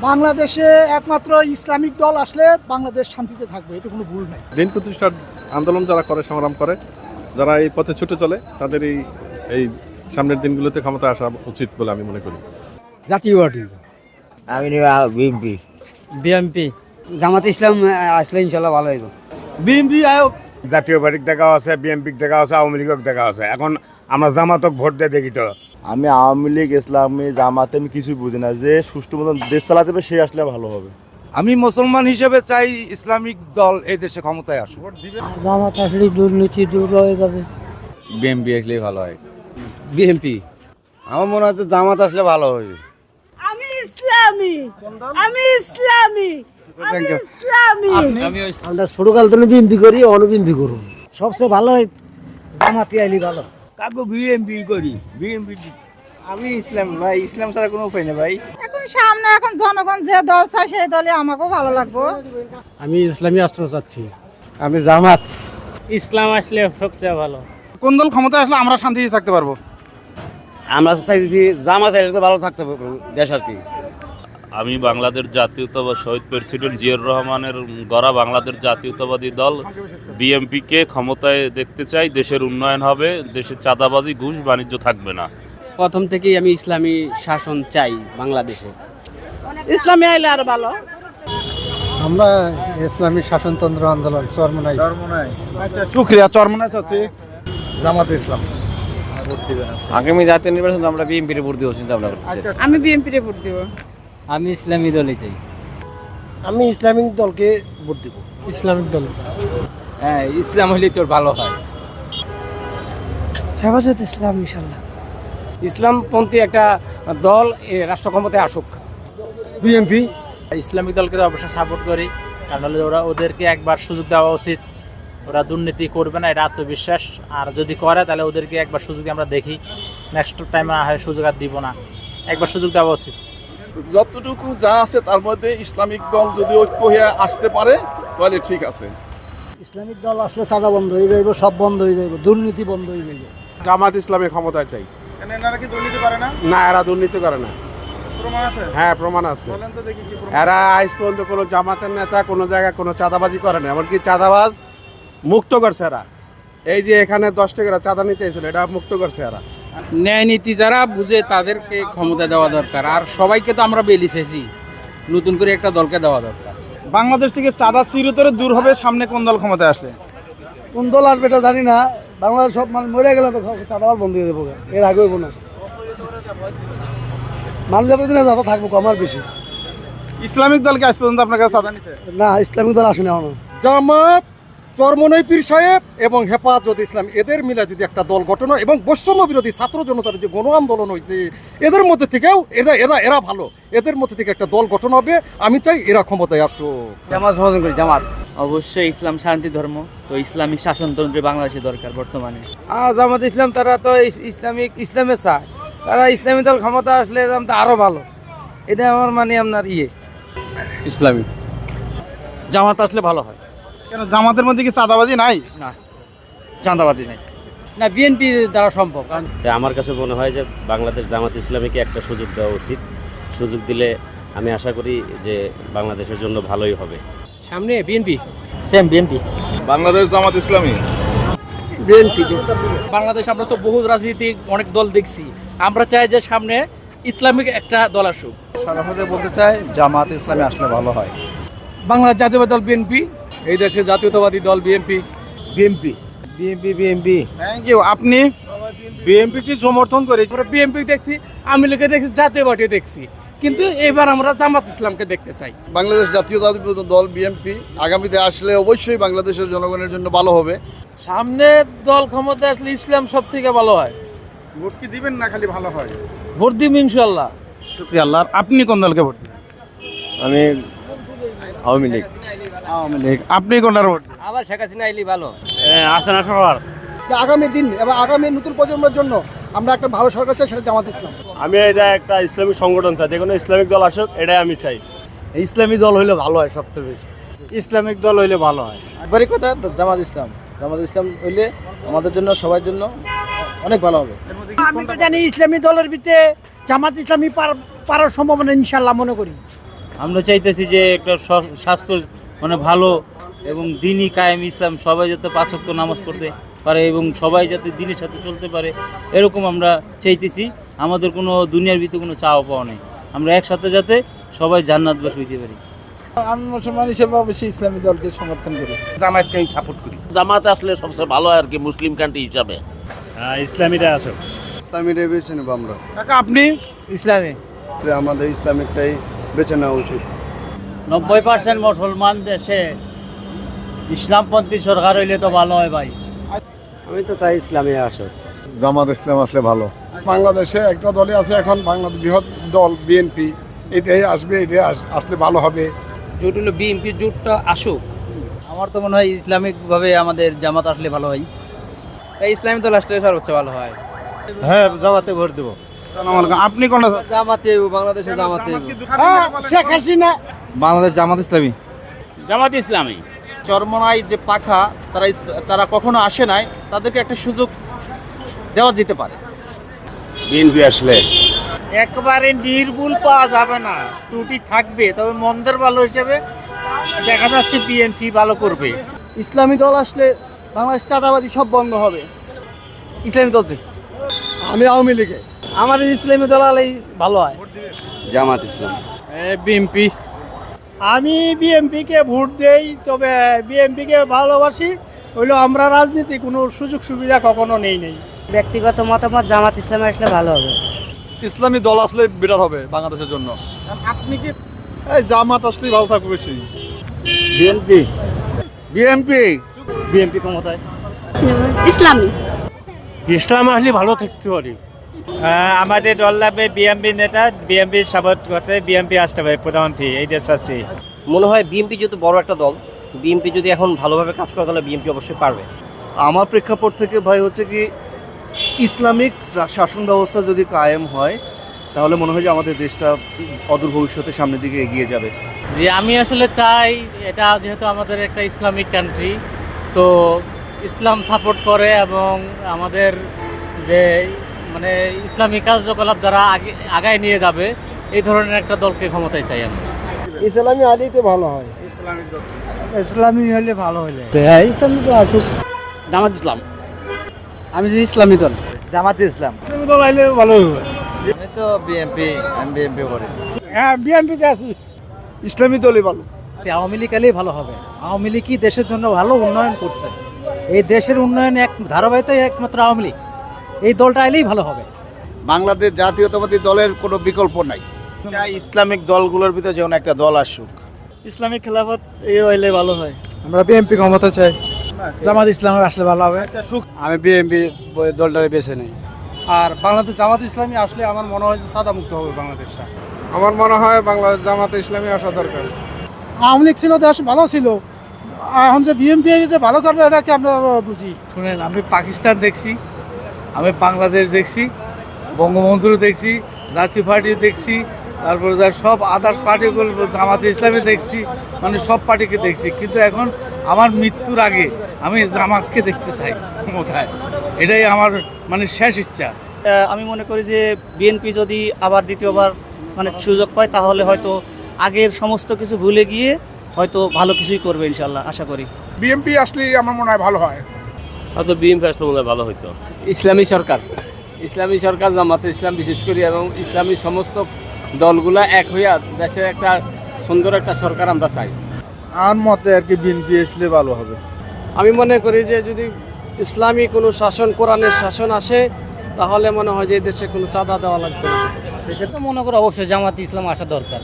G: বাংলাদেশে একমাত্র ইসলামিক দল আসলে বাংলাদেশ শান্তিতে থাকবে, এতে কোনো ভুল নাই।
C: দিন প্রতিষ্ঠার আন্দোলন যারা করে, সংগ্রাম করে, যারা এই পথে ছুটে চলে, তাদের এই সামনের দিনগুলোতে ক্ষমতা আসা উচিত বলে আমি মনে করি।
D: জাতীয় পার্টি।
H: আমি বিএনপি।
D: বিএনপি। জামাত ইসলাম আসলে ইনশাল্লাহ ভালো হইব।
L: বিএনপি আয়োগ।
C: জাতীয় পার্টিক দেখা আছে, বিএনপিক দেখা আছে, আওয়ামী লীগক দেখা আছে। এখন আমরা জামাতক ভোট দিয়ে দেখি তো।
B: আমি আওয়ামী লীগ, ইসলামী, জামাতে আমি কিছুই বুঝি না। যে সুষ্ঠু মতন দেশ চালাতে হবে সে আসলে ভালো হবে।
C: আমি মুসলমান হিসেবে চাই ইসলামিক দল এই দেশে ক্ষমতায় আসুক।
D: জামাত আসলে দুর্নীতি দূর হয়ে যাবে।
I: বিএনপি আসলেই ভালো হয়।
D: বিএনপি।
B: আমার মনে হয় জামাত আসলে ভালো হবে।
G: আমি ইসলামী, আমি ইসলামী, আমি ইসলামী।
D: আমরা ছোটকাল থেকে বিএনপি করি, বিএনপি করুন।
G: সবচেয়ে ভালো হয় জামাতি আইলি ভালো।
B: কাকু বিএনপি করি, বিএনপি।
A: আমি ইসলাম ভাই, ইসলাম ছাড়া কোনো উপায় নেই ভাই।
G: এখন সামনে এখন জনগণ যে দল চায় সেই দলে আমাকেও ভালো লাগবে।
D: আমি ইসলামী রাষ্ট্র চাচ্ছি।
A: আমি জামাত।
E: ইসলাম আসলে সবচেয়ে ভালো।
C: কোন দল ক্ষমতায় আসলে আমরা শান্তিতে থাকতে পারবো?
B: আমরা চাইছি জামাত আসলে ভালো থাকতে পারবো দেশ আর কি।
I: আমি বাংলাদেশ জাতীয়তাবাদী শহীদ প্রেসিডেন্ট জিয়াউর রহমানের গড়া বাংলাদেশ জাতীয়তাবাদী দল বিএনপিকে ক্ষমতায় দেখতে চাই। দেশের উন্নয়ন হবে, দেশের চাঁদাবাজি, ঘুষ বাণিজ্য থাকবে না।
D: প্রথম থেকেই আমি ইসলামী শাসন চাই বাংলাদেশে।
G: ইসলামী আইলে আরো ভালো।
L: আমরা ইসলামী শাসনতন্ত্র আন্দোলন চরমনাই।
C: শুক্রিয়া, চরমনাই চাচ্ছি।
A: জামাত ইসলাম।
B: আগামী জাতীয় নির্বাচন আমরা বিএনপির ভোট দিব চিন্তা ভাবনা করতেছি।
G: আমি বিএনপিতে ভোট দিব।
D: আমি ইসলামী দলে চাই।
L: আমি ইসলামিক দলকে ভোট দিব। ইসলামিক দল।
D: হ্যাঁ, ইসলাম হলে তোর ভালো হয়।
G: হেফাজত ইসলাম ইনশাল্লাহ।
D: ইসলামপন্থী একটা দল রাষ্ট্র ক্ষমতায় আসুক।
L: বিএনপি।
E: ইসলামিক দলকে অবশ্যই সাপোর্ট করি, কারণ হলে ওদেরকে একবার সুযোগ দেওয়া উচিত। ওরা দুর্নীতি করবে না, এটা আত্মবিশ্বাস। আর যদি করে তাহলে ওদেরকে একবার সুযোগ আমরা দেখি, নেক্সট টাইমে হয় সুযোগ আর দিব না, একবার সুযোগ দেওয়া উচিত।
C: যতটুকু যা আছে তার মধ্যে ইসলামিক দল যদি ঐক্য হয়ে আসতে পারে তাহলে ঠিক আছে।
G: ইসলামিক দল আসলে চাঁদা বন্ধ হয়ে যাইব, সব বন্ধ হয়ে যাইব, দুর্নীতি বন্ধ হয়ে যাইব।
C: জামাত ইসলামের ক্ষমতায় চাই। এনারা কি দুর্নীতি করে না? না, এরা দুর্নীতি করে না। প্রমাণ আছে? হ্যাঁ, প্রমাণ আছে। এরা আজ পর্যন্ত কোনো জামাতের নেতা কোনো জায়গায় কোনো চাঁদাবাজি করে না, এমনকি চাঁদাবাজ মুক্ত করছে এরা। এই যে এখানে 10 টাকা চাঁদা নিতে এসেছিল, এটা মুক্ত করছে এরা।
I: ন্যায় নীতি যারা বুঝে তাদেরকে ক্ষমতা দেওয়া দরকার। আর সবাইকে তো আমরা বেলিছেছি, নতুন করে একটা দলকে দেওয়া দরকার।
C: বাংলাদেশ থেকে চাঁদা চিরতরে দূর হবে সামনে কোন দল ক্ষমতায় আসলে?
G: কোন দল আসবে এটা জানি না। বাংলাদেশ সব মানুষ মরে গেলে তো সব চাঁদাবাজ বন্ধ হয়ে যাবো, এর আগে হইব না। মানুষ যতদিন যাতে থাকবো আমার বেশি।
C: ইসলামিক দলকে আজ পর্যন্ত আপনার কাছে চাঁদা নিছে?
G: না, ইসলামিক দল আসেনি এখনো।
L: জামাত, চরমনাই পীর সাহেব এবং হেফাজত ইসলাম এদের মিলে যদি একটা দল গঠন হয় এবং বৈষম্য বিরোধী ছাত্র জনতার যে গণ আন্দোলন হয়েছে এদের মধ্যে থেকেও এরা ভালো, এদের মধ্যে থেকে একটা দল গঠন হবে। আমি চাই এরা ক্ষমতায় আসুক।
D: জামাত সমর্থন করি। জামাত
M: অবশ্যই ইসলাম শান্তি ধর্ম, তো ইসলামিক শাসনতন্ত্রে বাংলাদেশে দরকার বর্তমানে।
D: জামাত ইসলাম তারা তো ইসলামের চায়, তারা ইসলামী দল ক্ষমতা আসলে আরো ভালো। এটা আমার মানে আপনার
I: ইসলামী।
L: জামাত আসলে ভালো হয়।
C: কেন, জামাতের মধ্যে কি চাঁদাবাজি নাই?
L: না, চাঁদাবাজি নাই।
D: না, বিএনপি দ্বারা সম্ভব।
N: আমার কাছে মনে হয় যে বাংলাদেশ জামাত ইসলামীকে একটা সুযোগ দেওয়া উচিত। সুযোগ দিলে আমি আশা করি যে বাংলাদেশের জন্য ভালোই হবে।
D: সামনে BNP, same BNP.
C: Bangladesh Jamaat Islami.
G: BNP.
E: Bangladesh আমরা তো বহু রাজনীতিক অনেক দল দেখছি, আমরা চাই যে সামনে ইসলামিক একটা দল আসুক।
A: সরাসরি বলতে চাই জামাত ইসলামী আসলে ভালো হয়।
D: বাংলাদেশ জাতীয়তাবাদী দল বিএনপি, এই দেশের জাতীয়তাবাদী দল বিএনপি।
A: বিএনপি। বিএনপি।
C: Thank you. আপনি বিএনপি কি সমর্থন করে?
D: বিএনপি দেখছি, আওয়ামী লীগকে দেখছি, জাতীয় পার্টি দেখছি, কিন্তু এবার আমরা জামাত ইসলামকে দেখতে চাই।
C: বাংলাদেশ জাতীয়তাবাদী দল বিএনপি আগামীতে আসলে অবশ্যই বাংলাদেশের জনগণের জন্য ভালো হবে।
D: সামনে দল ক্ষমতা আসলে ইসলাম সব থেকে ভালো হয়।
C: ভোট কি দিবেন না খালি ভালো হয়?
D: ভোট দিব ইনশাল্লাহ।
C: শুকরিয়া আল্লাহ। আপনি কোন দলকে ভোট দিবেন?
B: আমি আওয়ামী লীগ।
C: আপনি কোনটার ভোট?
D: আবার শেখ হাসিনা আইলি ভালো।
E: আসেন সবার।
G: যে আগামী দিন এবং আগামী নতুন প্রজন্মের জন্য আমরা একটা ভালো সরকার চাই, সেটা জামাত ইসলাম।
B: আমি এটা একটা ইসলামিক সংগঠন চাই, যে কোনো ইসলামিক দল আসুক, এটাই আমি চাই।
A: ইসলামী দল হইলে ভালো হয়, সবচেয়ে বেশি ইসলামিক দল হইলে ভালো হয়।
G: একবারই কথা, জামাত ইসলাম হইলে আমাদের জন্য, সবার জন্য অনেক ভালো হবে। আমি তো জানি ইসলামী দলের ভিতরে জামাত ইসলামী পারার সম্ভাবনা ইনশাল্লাহ মনে করি।
B: আমরা চাইতেছি যে একটা স্বাস্থ্য মানে ভালো এবং দিনই কায়েম ইসলাম, সবাই যাতে 5 ওয়াক্ত নামাজ পড়তে পারে এবং সবাই যাতে দিনের সাথে চলতে পারে, এরকম আমরা চাইতেছি। আমাদের কোনো দুনিয়ার ভিতরে কোনো চাওয়া পাওয়া নেই, আমরা একসাথে যাতে সবাই জান্নাতবাসী হইতে পারি।
C: আমি মুসলমান হিসেবে অবশ্যই ইসলামী দলকে সমর্থন করি, জামায়াতকে আমি সাপোর্ট করি।
N: জামাত আসলে সবচেয়ে ভালো আর কি, মুসলিম কান্ট্রি হিসাবে।
B: ইসলামীরা আসুক।
L: ইসলামীটাই বেছে নেবো আমরা।
C: কাকা আপনি?
G: ইসলামী,
L: আমাদের ইসলামিকটাই বেছে নেওয়া উচিত।
B: 90% মুসলমান দেশে ইসলামপন্থী সরকার হইলে তো ভালো হয় ভাই।
H: আমি তো চাই ইসলামে আসুক।
L: জামাত ইসলাম আসলে ভালো।
C: বাংলাদেশে একটা দলই আছে এখন, বাংলাদেশ বৃহৎ দল বিএনপি, এটাই আসবে, এটাই আসলে ভালো হবে।
D: জোট হলো বিএনপি, জোটটা আসুক।
G: আমার তো মনে হয় ইসলামিকভাবে আমাদের জামাত আসলে ভালো হয়। ইসলামী দল আসলে সর্বোচ্চ ভালো হয়।
B: হ্যাঁ, জামাতে ভোট দেবো।
C: আপনি কোনটা?
G: জামাতে, বাংলাদেশের জামাতে।
C: শেখ হাসিনা।
G: বাংলাদেশ জামাত ইসলামী।
I: জামাত ইসলামী।
G: চরমনাই যে পাখা, তারা কখনো আসে নাই, তাদেরকে একটা সুযোগ দেওয়া যেতে পারে।
B: বিএনপি আসলে
E: একবারে নির্ভুল পাওয়া যাবে না, ত্রুটি থাকবে, তবে মন্দের ভালো হিসেবে দেখা যাচ্ছে বিএনপি ভালো করবে।
G: ইসলামী দল আসলে বাংলাদেশ চাঁদাবাজি সব বন্ধ হবে। ইসলামী দল,
C: আমি আওয়ামী লীগে।
D: আমার ইসলামী দল হলেই ভালো হয়।
H: জামাত ইসলাম।
C: বিএনপি।
E: আমি বিএনপিকে ভোট দেই, তবে বিএনপিকে ভালোবাসি, হইলেও আমরা রাজনীতি কোনো সুযোগ সুবিধা কখনো নেই।
G: ব্যক্তিগত মতামত, জামাত ইসলামে আসলে ভালো হবে।
L: ইসলামী দল আসলে বেটার হবে বাংলাদেশের জন্য।
E: আপনি কি?
L: এই জামাত আসলেই ভালো থাকবে বেশি।
A: বিএনপি।
G: বিএনপি ক্ষমতায়।
O: ইসলামী।
E: ইসলাম আসলে ভালো থাকতে পারি। আমাদের দল লাগবে বিএনপি নেতা, বিএনপি সাপোর্ট করতে, বিএনপি আসতে হবে প্রধানমন্ত্রী, এইটা চাচ্ছি।
G: মনে হয় বিএনপি যেহেতু বড় একটা দল, বিএনপি যদি এখন ভালোভাবে কাজ করে তাহলে বিএনপি অবশ্যই পারবে।
L: আমার প্রেক্ষাপট থেকে ভাই হচ্ছে কি, ইসলামিক শাসন ব্যবস্থা যদি কায়েম হয় তাহলে মনে হয় যে আমাদের দেশটা অদূর ভবিষ্যতে সামনের দিকে এগিয়ে যাবে।
D: যে আমি আসলে চাই, এটা যেহেতু আমাদের একটা ইসলামিক কান্ট্রি, তো ইসলাম সাপোর্ট করে এবং আমাদের যে মানে ইসলামী কার্যকলাপ যারা আগায় নিয়ে যাবে, এই ধরনের একটা দলকে ক্ষমতায় চাই আমি।
G: ইসলামী আলী তো ভালো হয়। ইসলামী হলে ভালো হলে। ইসলামী তো আসুক।
D: জামাত ইসলাম। আমি যে ইসলামী দল,
G: জামাত ইসলাম।
C: ইসলামী দল আইলে ভালো হবে।
G: আমি তো বিএনপি, আমি বিএনপি করি।
C: হ্যাঁ, বিএনপিতে আছি। ইসলামী দলই ভালো।
G: আওয়ামী লীগ এলেই ভালো হবে। আওয়ামী লীগ কি দেশের জন্য ভালো উন্নয়ন করছে? এই দেশের উন্নয়ন এক ধারাবাহিকতা একমাত্র আওয়ামী লীগ। এই দলটা এলেই ভালো হবে।
C: বাংলাদেশ জাতীয়তাবাদী দলের কোনো বিকল্প নাই। চাই ইসলামিক দলগুলোর ভিতরে যেন একটা দল আসুক।
E: ইসলামিক খেলাফত এই হইলে ভালো হয়।
G: আমরা বিএনপি ক্ষমতা চাই। জামাত ইসলামে আসলে ভালো হবে।
C: আমি বিএনপি দলটারে বেছে নেই।
L: আর বাংলাদেশ জামাত ইসলামী আসলে আমার মনে হয় যে সাদা মুক্ত হবে বাংলাদেশটা।
C: আমার মনে হয় বাংলাদেশ জামাতে ইসলামী আসা দরকার।
G: আওয়ামী লীগ ছিল, দেশ ভালো ছিল, এখন যে বিএনপি যে ভালো করবে এটাকে আমরা বুঝি।
C: শুনেন, আমি পাকিস্তান দেখছি, আমি বাংলাদেশ দেখছি, বঙ্গবন্ধু দেখছি, জাতীয় পার্টি দেখছি, তারপরে সব আদার্স পার্টিগুলো, জামাতে ইসলামী দেখছি, মানে সব পার্টিকে দেখছি, কিন্তু এখন আমার মৃত্যুর আগে আমি জামাতকে দেখতে চাই ক্ষমতায়। এটাই আমার মানে শেষ ইচ্ছা।
G: আমি মনে করি যে বিএনপি যদি আবার দ্বিতীয়বার মানে সুযোগ পায়, তাহলে হয়তো আগের সমস্ত কিছু ভুলে গিয়ে হয়তো ভালো কিছুই করবে ইনশাল্লাহ, আশা করি।
C: বিএনপি আসলে আমার মনে হয় ভালো হয়।
N: হয়তো বিএনপি আসলে মনে হয় ভালো হইতো।
D: ইসলামী সরকার, জামাতে ইসলাম বিশেষ করে, এবং ইসলামী সমস্ত দলগুলা এক হইয়া দেশের একটা সুন্দর একটা সরকার আমরা চাই।
C: আমার মতে আর কি বিএনপি আসলে ভালো হবে।
M: আমি মনে করি যে যদি ইসলামী কোনো শাসন, কোরআনের শাসন আসে, তাহলে মনে হয় যে দেশে কোনো চাঁদা দেওয়া লাগবে না।
D: সেক্ষেত্রে মনে করো অবশ্যই জামাত ইসলাম আসা দরকার।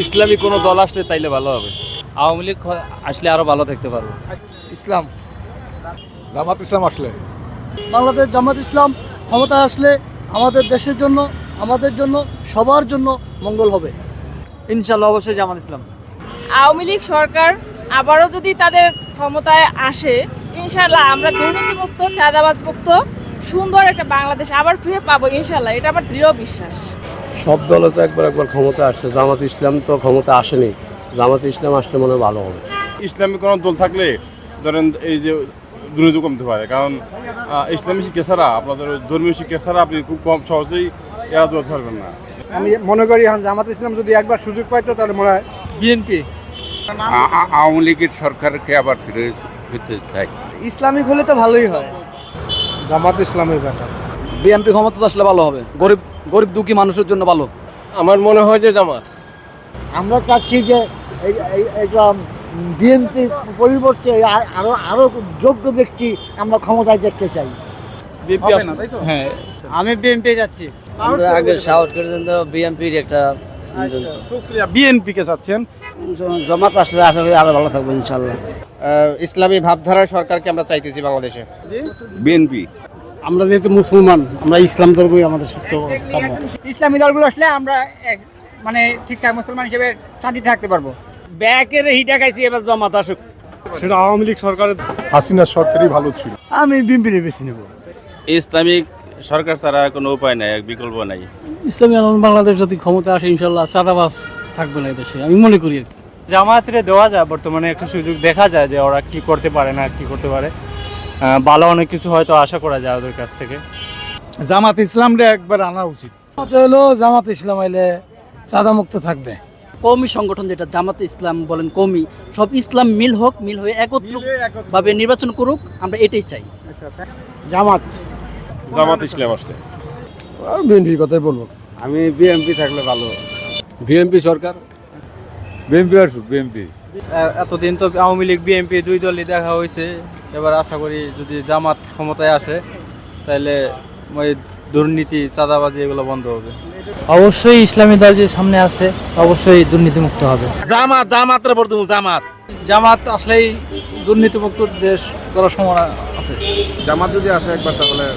K: ইসলামী কোনো দল আসলে তাইলে ভালো হবে। আওয়ামী লীগ আসলে আরো ভালো থাকতে পারবো।
C: ইসলাম, জামাত ইসলাম আসলে।
G: বাংলাদেশ জামাত ইসলাম ক্ষমতা আসলে আমাদের দেশের জন্য, আমাদের জন্য, সবার জন্য মঙ্গল হবে ইনশাল্লাহ। অবশ্যই জামাত ইসলাম।
O: আওয়ামী লীগ সরকার আবারও যদি তাদের ক্ষমতায় আসে, ইনশাল্লাহ আমরা দুর্নীতিমুক্ত, চাঁদাবাজ মুক্ত সুন্দর একটা বাংলাদেশ আবার ফিরে পাবো ইনশাল্লাহ, এটা আমার দৃঢ় বিশ্বাস।
F: সব দলে তো একবার ক্ষমতা আসছে, জামাত ইসলাম তো ক্ষমতা আসেনি, জামাত ইসলাম আসলে মনে হয় ভালো হবে।
C: ইসলামিক কোনো দল থাকলে ধরেন এই যে দুর্নীতি কমতে পারে, কারণ ইসলামী শিক্ষা ছাড়া আপনাদের ধর্মীয় শিক্ষা ছাড়া আপনি খুব কম সহজেই এরা দৌড়াতে পারবেন না।
A: আমি মনে করি এখন জামাত ইসলাম যদি একবার সুযোগ পাইতো তাহলে মনে হয়
D: বিএনপি।
C: আওয়ামী লীগের সরকারকে আবার ফিরতে চাই।
G: ইসলামিক হলে তো ভালোই হয়।
A: জামাত ইসলামের ব্যাপার।
G: বিএনপি ক্ষমতা আসলে ভালো হবে, গরিব দুঃখী মানুষের জন্য ভালো।
K: আমার মনে হয় যে জামাত।
G: আমরা চাচ্ছি যে বিএনপি পরিবর্তে আরো যোগ্য ব্যক্তি আমরা ক্ষমতায় দেখতে চাই।
D: হ্যাঁ, আমি বিএনপি যাচ্ছি।
G: আমরা আগে সাহস করে দেন তো বিএনপির একটা
C: বিএনপি কে চাচ্ছেন?
G: জামাত আসলে আশা করি আরো ভালো থাকবো ইনশাল্লাহ।
K: ইসলামী ভাবধারার সরকারকে আমরা চাইতেছি বাংলাদেশে।
C: বিএনপি।
D: আমরা যেহেতু মুসলমান, আমরা ইসলাম ধর্মই আমাদের সত্য।
G: ইসলামী দলগুলো আসলে আমরা মানে ঠিকঠাক মুসলমান হিসেবে শান্তিতে থাকতে পারবো।
D: ব্যাকের হিটা খাইছি, এবার জামাত আসুক।
C: সেটা আওয়ামী লীগ সরকারের
L: হাসিনার সরকারই ভালো ছিল।
D: আমি বিএনপি বেছে নেব।
C: ইসলামিক সরকার ছাড়া কোনো উপায় নাই, বিকল্প নাই।
D: ইসলামী আন্দোলন বাংলাদেশ যদি ক্ষমতা আসে ইনশাল্লাহ চাঁদাবাজ থাকবে না দেশে, আমি মনে করি।
E: জামায়াতরে দেওয়া যায়, বর্তমানে একটা সুযোগ দেখা যায় যে ওরা কি করতে পারে না কি করতে পারে। ভালো অনেক কিছু হয়তো আশা করা যায় ওদের কাছ থেকে।
C: জামাত ইসলামরে একবার আনা উচিত।
D: হলো জামাত ইসলাম আইলে চাঁদা মুক্ত থাকবে।
G: কওমি সংগঠন যেটা জামাত ইসলাম বলেন, কওমি সব ইসলাম মিল হয়ে একত্র ভাবে নির্বাচন করুক, আমরা এটাই চাই।
D: জামাত
C: ইসলাম আসলে
D: বিএনপির কথাই বলবো।
F: আমি বিএনপি থাকলে ভালো।
C: বিএনপি সরকার। বিএনপি আসুক, বিএনপি।
E: এতদিন তো আওয়ামী লীগ বিএনপি দুই দলই দেখা হয়েছে, এবার আশা করি যদি জামাত ক্ষমতায় আসে তাহলে ওই দুর্নীতি চাঁদাবাজি এগুলো বন্ধ হবে।
D: অবশ্যই ইসলামী দল যে সামনে আছে অবশ্যই দুর্নীতিমুক্ত হবে।
G: জামাত আসলেই দুর্নীতিমুক্ত দেশ গড়ার সম্ভাবনা আছে।
C: জামাত যদি আসে একবার তাহলে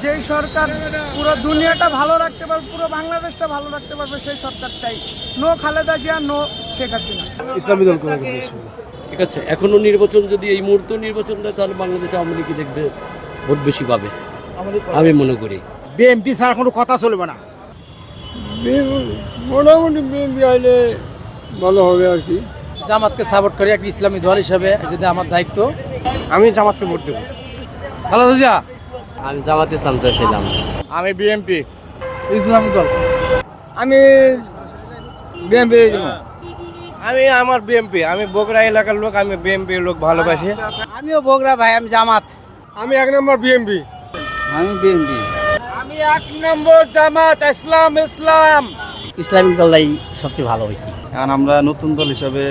A: যেই সরকার পুরো দুনিয়াটা ভালো রাখতে পারবে, পুরো বাংলাদেশটা ভালো রাখতে পারবে, সেই সরকার চাই। No Khaleda Zia, no Sheikh Hasina.
D: ইসলামী দল করে
G: ঠিক আছে, এখনো নির্বাচন যদি এই মুহূর্তে নির্বাচন দেয় তাহলে বাংলাদেশে আওয়ামী লীগ দেখবে ভোট বেশি পাবে আমি মনে করি।
A: বিএনপি ছাড়া কোনো কথা চলবে না।
D: মোটামুটি বিএনপি আইলে ভালো হবে আর কি। জামাতকে সাপোর্ট করি এক ইসলামী দল হিসাবে, যদি আমার দায়িত্ব।
K: আমি জামাতকে ভোট দেবো।
A: খালেদা জিয়া।
G: আমি জামাত ইসলাম চাইছিলাম।
E: আমি বিএনপি।
A: ইসলামী দল।
D: আমি বিএনপি।
K: আমি আমার বিএনপি। আমি বগুড়া এলাকার লোক, আমি বিএনপি লোক ভালোবাসি।
G: আমিও বগুড়া ভাই, আমি জামাত।
L: আমি 1 নম্বর বিএনপি।
G: আমি বিএনপি।
D: আমি 1 নম্বর জামাত ইসলাম।
G: ইসলামিক দলটাই সবচেয়ে ভালো হইছে।
C: এখন আমরা নতুন দল হিসাবে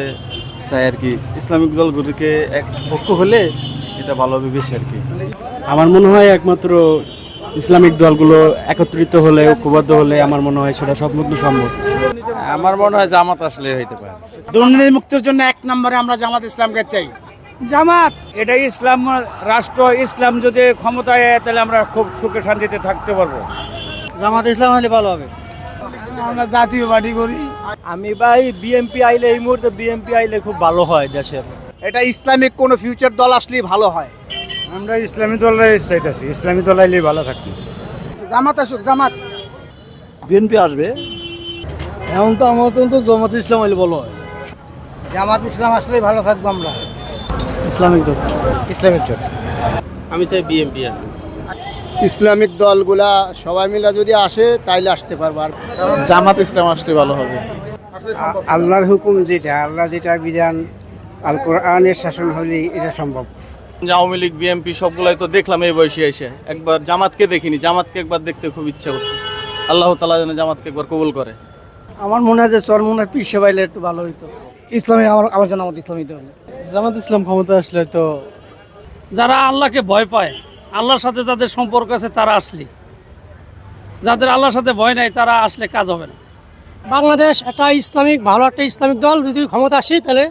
C: চাই আর কি, ইসলামিক দলগুলিকে এক পক্ষ হলে এটা ভালো হবে বেশি আর কি।
F: আমার মনে হয় একমাত্র ইসলামিক দলগুলো একত্রিত হলে, ঐক্যবদ্ধ হলে আমার মনে হয় সেটা সম্পূর্ণ সম্ভব।
E: আমার মনে হয় জামাত আসলে হইতে পারে।
A: দুর্নীতি মুক্তির জন্য 1 নম্বরে আমরা জামাত ইসলামকে চাই।
D: জামাত এটা ইসলাম রাষ্ট্র, ইসলাম যদি ক্ষমতায় তাহলে আমরা খুব সুখে শান্তিতে থাকতে পারবো।
G: জামাত ইসলাম হলে ভালো হবে।
D: আমরা জাতীয় পার্টি করি।
E: আমি ভাই বিএনপি আইলে, এই মুহূর্তে বিএনপি আইলে খুব ভালো হয় দেশের।
A: এটা ইসলামিক কোন ফিউচার দল আসলেই ভালো হয়।
D: আমরা ইসলামী দলটাই চাইতেছি, ইসলামী দল আইলে ভালো থাকবে।
A: জামাত আসুক, জামাত।
G: বিএনপি আসবে।
D: এখন তো আমার তো জামাত ইসলাম আইলে ভালো হয়।
A: জামাত ইসলাম আসলেই ভালো থাকবো আমরা।
D: ইসলামিক দল।
A: ইসলামিক জোট।
N: আমি চাই বিএনপি আসুক।
A: ইসলামিক দলগুলা সবাই মিলে যদি আসে তাইলে আসতে পারবো। আর
C: জামাত ইসলাম আসলে ভালো হবে।
G: আল্লাহর হুকুম যেটা, আল্লাহ যেটা বিধান, আল কোরআনের শাসন হলেই এটা সম্ভব।
C: আওয়ামী লীগ বিএনপি সবগুলাই তো দেখলাম এই বয়সে এসে, একবার জামাতকে দেখিনি। জামাতকে একবার দেখতে খুব ইচ্ছা করছে। আল্লাহ তাআলা যেন জামাতকে একবার কবুল করে।
G: আমার মনে হয় যে চরমনার পীর সেবাইলে একটু ভালো হইতো।
D: ইসলামী আমার জামাত ইসলামী দল। জামাত ইসলাম ক্ষমতা আসলে তো যারা আল্লাহকে ভয় পায়, আল্লাহর সাথে যাদের সম্পর্ক আছে তারা আসলে, যাদের আল্লাহর সাথে ভয় নাই তারা আসলে কাজ হবে না। বাংলাদেশ একটা ইসলামিক, ভালো একটা ইসলামিক দল যদি ক্ষমতা আসে তাহলে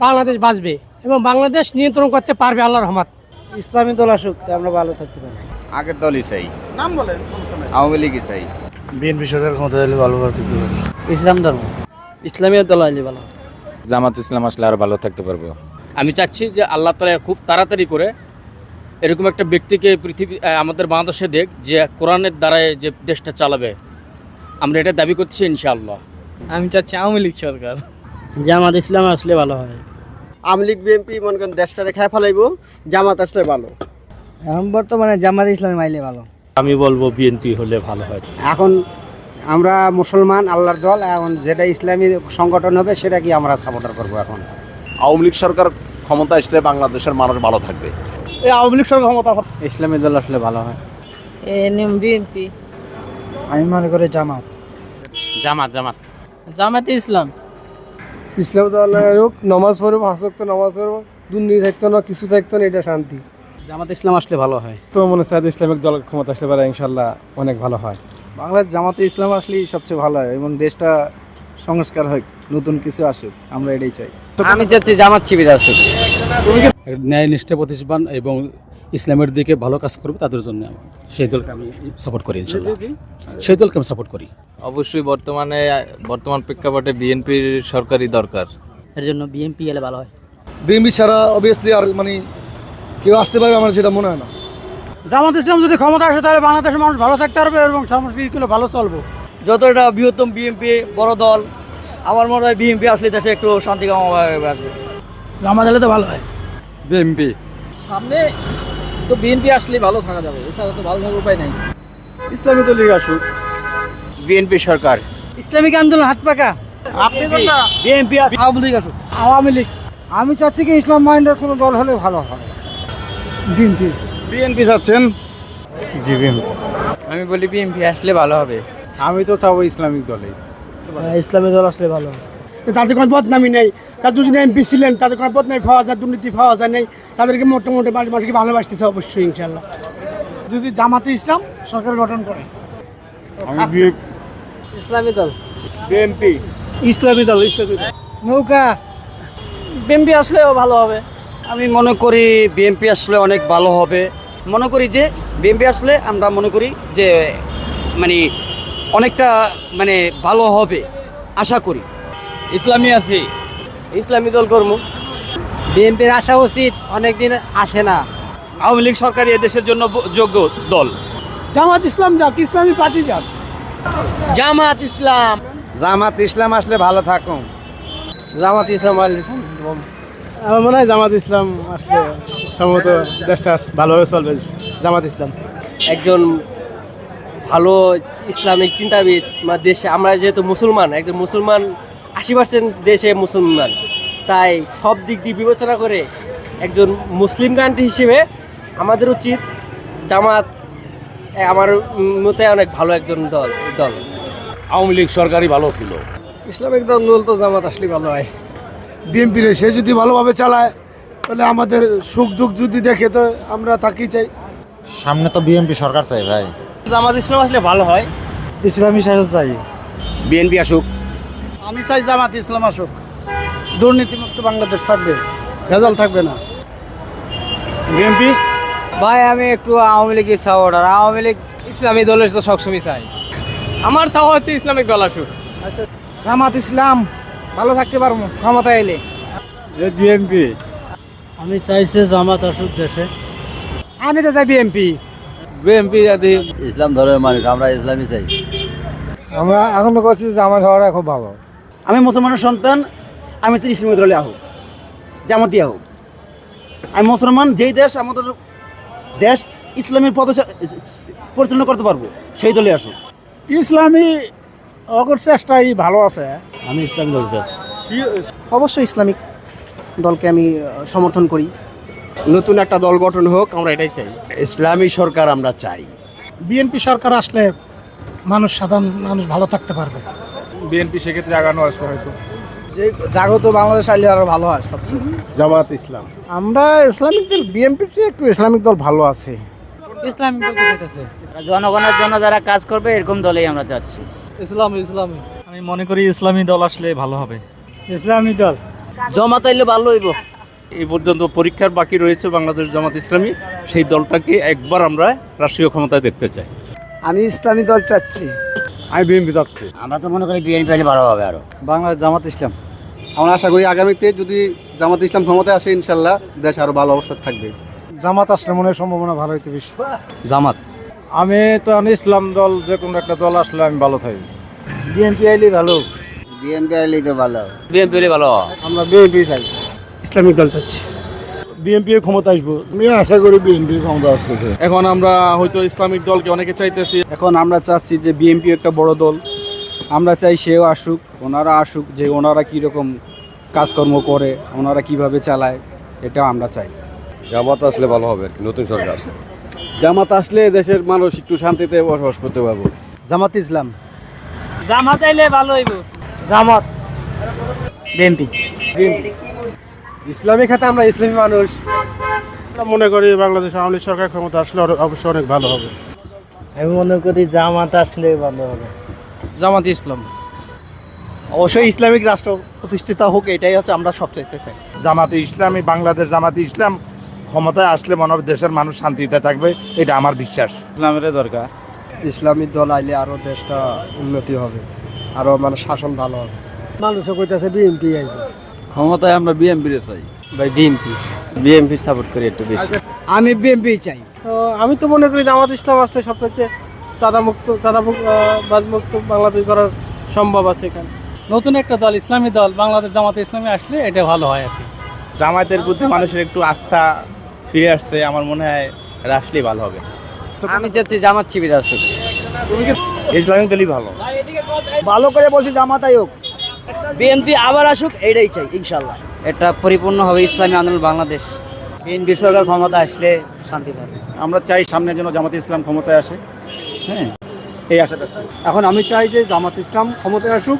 D: বাংলাদেশ বাঁচবে এবং বাংলাদেশ নিয়ন্ত্রণ করতে পারবে আল্লাহর রহমত।
G: ইসলামী দল আসুক তো আমরা ভালো থাকতে পারবো।
C: আগের দলই চাই।
A: নাম বলেন।
C: আওয়ামী লীগই চাই।
F: বিএনপি সরকার ক্ষমতা হলে ভালো হবে।
G: ইসলাম ধর্ম, ইসলামীয় দল আইলে ভালো।
E: জামাত ইসলাম আসলে আর ভালো থাকতে পারবো।
G: আমি চাচ্ছি যে আল্লাহ তাআলা খুব তাড়াতাড়ি করে
P: এরকম একটা ব্যক্তিকে পৃথিবী আমাদের বাংলাদেশে দেখ যে কোরআনের দ্বারায় যে দেশটা চালাবে, আমরা এটা দাবি করছি ইনশাআল্লাহ।
M: আমি চাচ্ছি আওয়ামী লীগ সরকার।
P: জামাত ইসলাম আসলে ভালো হয়।
G: আওয়ামী লীগ বিএনপি মনে করেন দেশটা রেখায় ফেলাইব, জামাত আসলে ভালো।
M: এখন বর্তমানে জামাত ইসলামী মাইলে ভালো।
P: আমি বলবো বিএনপি হলে ভালো হয়।
G: এখন আমরা মুসলমান আল্লাহর দল, এখন যেটা ইসলামী সংগঠন হবে সেটা কি আমরা সাপোর্টার করবো। এখন
Q: আওয়ামী লীগ সরকার ক্ষমতা আসলে বাংলাদেশের মানুষ ভালো থাকবে।
C: আওয়ামী লীগ সরকার ক্ষমতা
M: ইসলামী দল আসলে ভালো হয়।
O: বিএনপি।
M: আমি মনে করি জামাত।
O: জামাতে ইসলাম।
M: ইসলাম দল হোক, নামাজ পড়ব, 5 ওয়াক্ত নামাজ পড়ব, দুর্নীতি থাকতো না, কিছু থাকতো না, এটা শান্তি।
P: জামাত ইসলাম আসলে ভালো হয়।
C: তো মনে হয় ইসলামিক দল ক্ষমতা আসলে পারে ইনশাল্লাহ অনেক ভালো হয়।
A: বাংলার জামাতে ইসলাম আসলেই সবচেয়ে ভালো হয় এবং দেশটা সংস্কার হয়, নতুন কিছু আসুক, আমরা এটাই চাই।
M: আমি চাচ্ছি জামাত শিবির আসুক।
P: ন্যায় নিষ্ঠা প্রতিষ্ঠান এবং ইসলামের দিকে ভালো কাজ করবে তাদের জন্য সেই দলকে আমি সাপোর্ট করি ইনশাল্লাহ। সেই দলকে আমি সাপোর্ট করি।
K: অবশ্যই বর্তমান প্রেক্ষাপটে বিএনপির সরকারি দরকার।
P: এর জন্য বিএনপি এলে ভালো হয়।
L: বিএমপি ছাড়া অবভিয়াসলি আর মানে কেউ আসতে পারবে আমার সেটা মনে হয় না।
G: জামাত ইসলাম যদি ক্ষমতা আসে তাহলে বাংলাদেশের মানুষ ভালো থাকতে পারবে এবং সংস্কৃতিগুলো ভালো চলবে। যত এটা বৃহত্তম বিএনপি বড় দল, আমার মনে হয় বিএনপি আসলে দেশে একটু শান্তি কামভাবে আসবে।
M: জামাত হলে তো ভালো হয়।
C: বিএনপি
P: সামনে তো বিএনপি আসলে ভালো থাকা যাবে, এছাড়া তো ভালো থাকার উপায় নাই।
C: ইসলামী দল আসুক।
K: বিএনপি সরকার।
M: ইসলামিক আন্দোলন হাত পাকা।
G: আপনি বিএনপি
M: আওয়ামী লীগ আসুক।
G: আওয়ামী লীগ। আমি চাচ্ছি কি ইসলাম মাইন্ডের কোনো দল হলে ভালো হয়। বিএনপি।
C: বিএনপি চাচ্ছেন? জি বিএনপি।
M: আমি বলি বিএনপি আসলে ভালো হবে।
C: আমি তো চাবো ইসলামিক দলে।
M: ইসলামী দল আসলে ভালো হবে।
G: তাদের কোনো বদনামি নেই, তার দুজন এমপি ছিলেন, তাদের কোনো বদনামি পাওয়া যায়, দুর্নীতি পাওয়া যায় নেই, তাদেরকে মোটামুটি মানুষকে ভালোবাসতেছে অবশ্যই ইনশাল্লাহ। যদি জামাতে ইসলাম সরকার গঠন করে।
M: ইসলামী দল।
C: বিএনপি।
G: ইসলামী দল।
M: নৌকা। বিএনপি আসলেও ভালো হবে।
G: আমি মনে করি বিএনপি আসলে অনেক ভালো হবে। মনে করি যে বিএনপি আসলে আমরা মনে করি যে মানে অনেকটা মানে ভালো হবে আশা করি।
P: ইসলামী আছে,
M: ইসলামী দল কর্ম। বিএনপির আসা উচিত, অনেকদিন আসে না।
P: আওয়ামী লীগ সরকারি এদেশের জন্য যোগ্য দল।
G: জামাত ইসলাম যাক, ইসলামী পার্টি যাক।
M: জামাত ইসলাম।
A: জামাত ইসলাম আসলে ভালো থাকুন।
M: জামাত ইসলাম
C: আমার মনে হয় জামাত ইসলাম আসলে সম্ভবত দেশটা ভালোভাবে চলবে। জামাত ইসলাম
M: একজন ভালো ইসলামিক চিন্তাবিদ। দেশে আমরা যেহেতু মুসলমান, একজন মুসলমান 80% দেশে মুসলমান, তাই সব দিক দিয়ে বিবেচনা করে একজন মুসলিম কান্ট্রি হিসেবে আমাদের উচিত জামাত আমার মতে অনেক ভালো একজন দল।
Q: আওয়ামী লীগ সরকারই ভালো ছিল।
M: ইসলামিক দল তো জামাত আসলে ভালো হয়।
A: বিএনপির সে যদি ভালোভাবে চালায় তাহলে আমাদের সুখ দুঃখ যদি দেখে তো আমরা তাকেই চাই।
H: সামনে তো বিএমপি সরকার চাই ভাই।
G: জামাত ইসলাম আসলে ভালো হয়।
M: ইসলামী শাসন চাই।
G: বিএনপি আসুক। আমি চাই জামাত ইসলাম আসুক। দুর্নীতিমুক্ত বাংলাদেশ থাকবে, ভেজাল থাকবে না।
C: বিএনপি।
M: ভাই আমি একটু আওয়ামী লীগের সাপোর্টার। আওয়ামী লীগ ইসলামী দলের তো সবসময় চাই। আমার চাওয়া হচ্ছে ইসলামিক দল আসুক।
G: জামাত ইসলাম ভালো থাকতে পারবো ক্ষমতা এলে।
C: বিএনপি।
M: আমি চাইছি জামাত আসুক দেশে।
G: আমি তো চাই বিএনপি।
M: বিএনপি যদি
G: ইসলাম ধর্মের মানুষ, আমরা ইসলামই চাই।
M: আমরা এখন করছি জামাত হওয়াটা খুব ভালো।
G: আমি মুসলমানের সন্তান, আমি চাই ইসলামী দলে আহুক, জামাতি আহুক। আমি মুসলমান, যেই দেশ আমাদের দেশ ইসলামের পথে পরিচালনা করতে পারবো সেই দলে আসুক।
C: ইসলামী অগর চেষ্টাই ভালো আছে।
P: আমি ইসলাম দল চাচ্ছি।
G: অবশ্যই ইসলামিক দলকে আমি সমর্থন করি।
K: নতুন একটা দল গঠন হোক, আমরা এটাই চাই।
Q: ইসলামী সরকার আমরা চাই।
G: বিএনপি সরকার আসলে সাধারণ মানুষ ভালো থাকতে পারবে।
C: বিএনপি সেক্ষেত্রে আগানো আছে হয়তো।
A: যে জাগত বাংলাদেশ আইলে আরো ভালো হয় সবচেয়ে।
C: জামাত ইসলাম।
A: আমরা ইসলামিক দল, বিএনপির চেয়ে একটু ইসলামিক দল ভালো আছে।
M: ইসলামিক দল চাইতেছে।
G: জনগণের জন্য যারা কাজ করবে এরকম দলেই আমরা চাচ্ছি।
M: ইসলামী।
P: আমি মনে করি ইসলামী দল আসলে ভালো হবে।
M: ইসলামী দল।
P: জামাত আইলে ভালো হইব।
Q: এই পর্যন্ত পরীক্ষার বাকি রয়েছে বাংলাদেশ জামাত ইসলামী, সেই দলটাকে একবার আমরা রাষ্ট্রীয় ক্ষমতায় দেখতে চাই।
A: আমি ইসলামী দল চাচ্ছি।
C: আমি বিএনপি চাচ্ছি।
G: আমরা তো মনে করি বিএনপি হলে ভালো হবে আরো।
M: বাংলাদেশ জামাত ইসলাম।
L: আমরা আশা করি আগামীতে যদি জামাত ইসলাম ক্ষমতায় আসে ইনশাল্লাহ দেশ আরো ভালো অবস্থা থাকবে। জামাত আসলে মনে হয় সম্ভাবনা ভালো হইতে বেশি।
P: জামাত।
C: আমি তো ইসলাম দল যে কোনো একটা দল আসলে আমি ভালো থাকি।
G: বিএনপি আইলে ভালো।
H: বিএনপি আইলে তো ভালো।
B: বিএনপি হলে ভালো।
G: আমরা বিএনপি চাই।
A: ইসলামিক দল চাচ্ছি। বিএনপি ক্ষমতা আসবো।
L: আমি আশা করি বিএনপি ক্ষমতা আসতেছে।
C: এখন আমরা হয়তো ইসলামিক দলকে অনেকে চাইতেছি।
P: এখন আমরা চাচ্ছি যে বিএনপি একটা বড় দল, আমরা চাই সেও আসুক, ওনারা আসুক, যে ওনারা কীরকম কাজকর্ম করে, ওনারা কিভাবে চালায়, এটা আমরা চাই।
L: জামাত আসলে ভালো হবে, নতুন সরকার। জামাত আসলে দেশের মানুষ একটু শান্তিতে বসবাস করতে পারবো।
G: জামাত ইসলাম।
D: জামাত আইলে ভালো হইব।
G: জামাত। বিএনপি।
L: ইসলামী খাতে আমরা ইসলামী মানুষ। মনে করি বাংলাদেশ আওয়ামী লীগ সরকার ক্ষমতা আসলে অবশ্যই অনেক ভালো হবে।
G: আমি মনে করি জামাত আসলে ভালো হবে।
P: জামাত ইসলাম।
G: অবশ্যই ইসলামিক রাষ্ট্র প্রতিষ্ঠিত হোক, এটাই হচ্ছে আমরা সব চাইতে চাই।
C: জামাতে ইসলামী, বাংলাদেশ জামাতে ইসলাম ক্ষমতায় আসলে মনে হবে দেশের মানুষ শান্তিতে থাকবে, এটা আমার বিশ্বাস।
P: ইসলামের দরকার।
G: ইসলামিক দল আইলে আরো দেশটা উন্নতি হবে, আরো মানে শাসন ভালো হবে। মানুষও কইতাছে বিএনপি আইবে।
P: ক্ষমতায় আমরা বিএনপির চাই।
G: ভাই বিএনপি সাপোর্ট করি একটু বেশি। আমি বিএনপি চাই। আমি তো মনে করি জামাত ইসলাম আসলে সবথেকে চাঁদামুক্ত বাংলাদেশ করার সম্ভব আছে এখানে।
M: নতুন একটা দল, ইসলামী দল, বাংলাদেশ জামাতে ইসলামী আসলে এটা ভালো হয় আর কি।
C: জামাতের প্রতি মানুষের একটু আস্থা ফিরে আসছে, আমার মনে হয় আসলেই ভালো হবে।
M: আমি চাচ্ছি জামাত শিবির আসুক।
C: ইসলামিক দলই ভালো।
G: ভালো করে বলছি জামাত আয়োগ।
M: বিএনপি আবার আসুক, এটাই চাই ইনশাল্লাহ। এটা পরিপূর্ণ হবে ইসলামী আন্দোলন বাংলাদেশ।
G: বিএনপি সরকার ক্ষমতা আসলে শান্তি পাবে।
C: আমরা চাই সামনে যেন জামাতে ইসলাম ক্ষমতায় আসে, হ্যাঁ, এই আশাটা।
L: এখন আমি চাই যে জামাত ইসলাম ক্ষমতায় আসুক,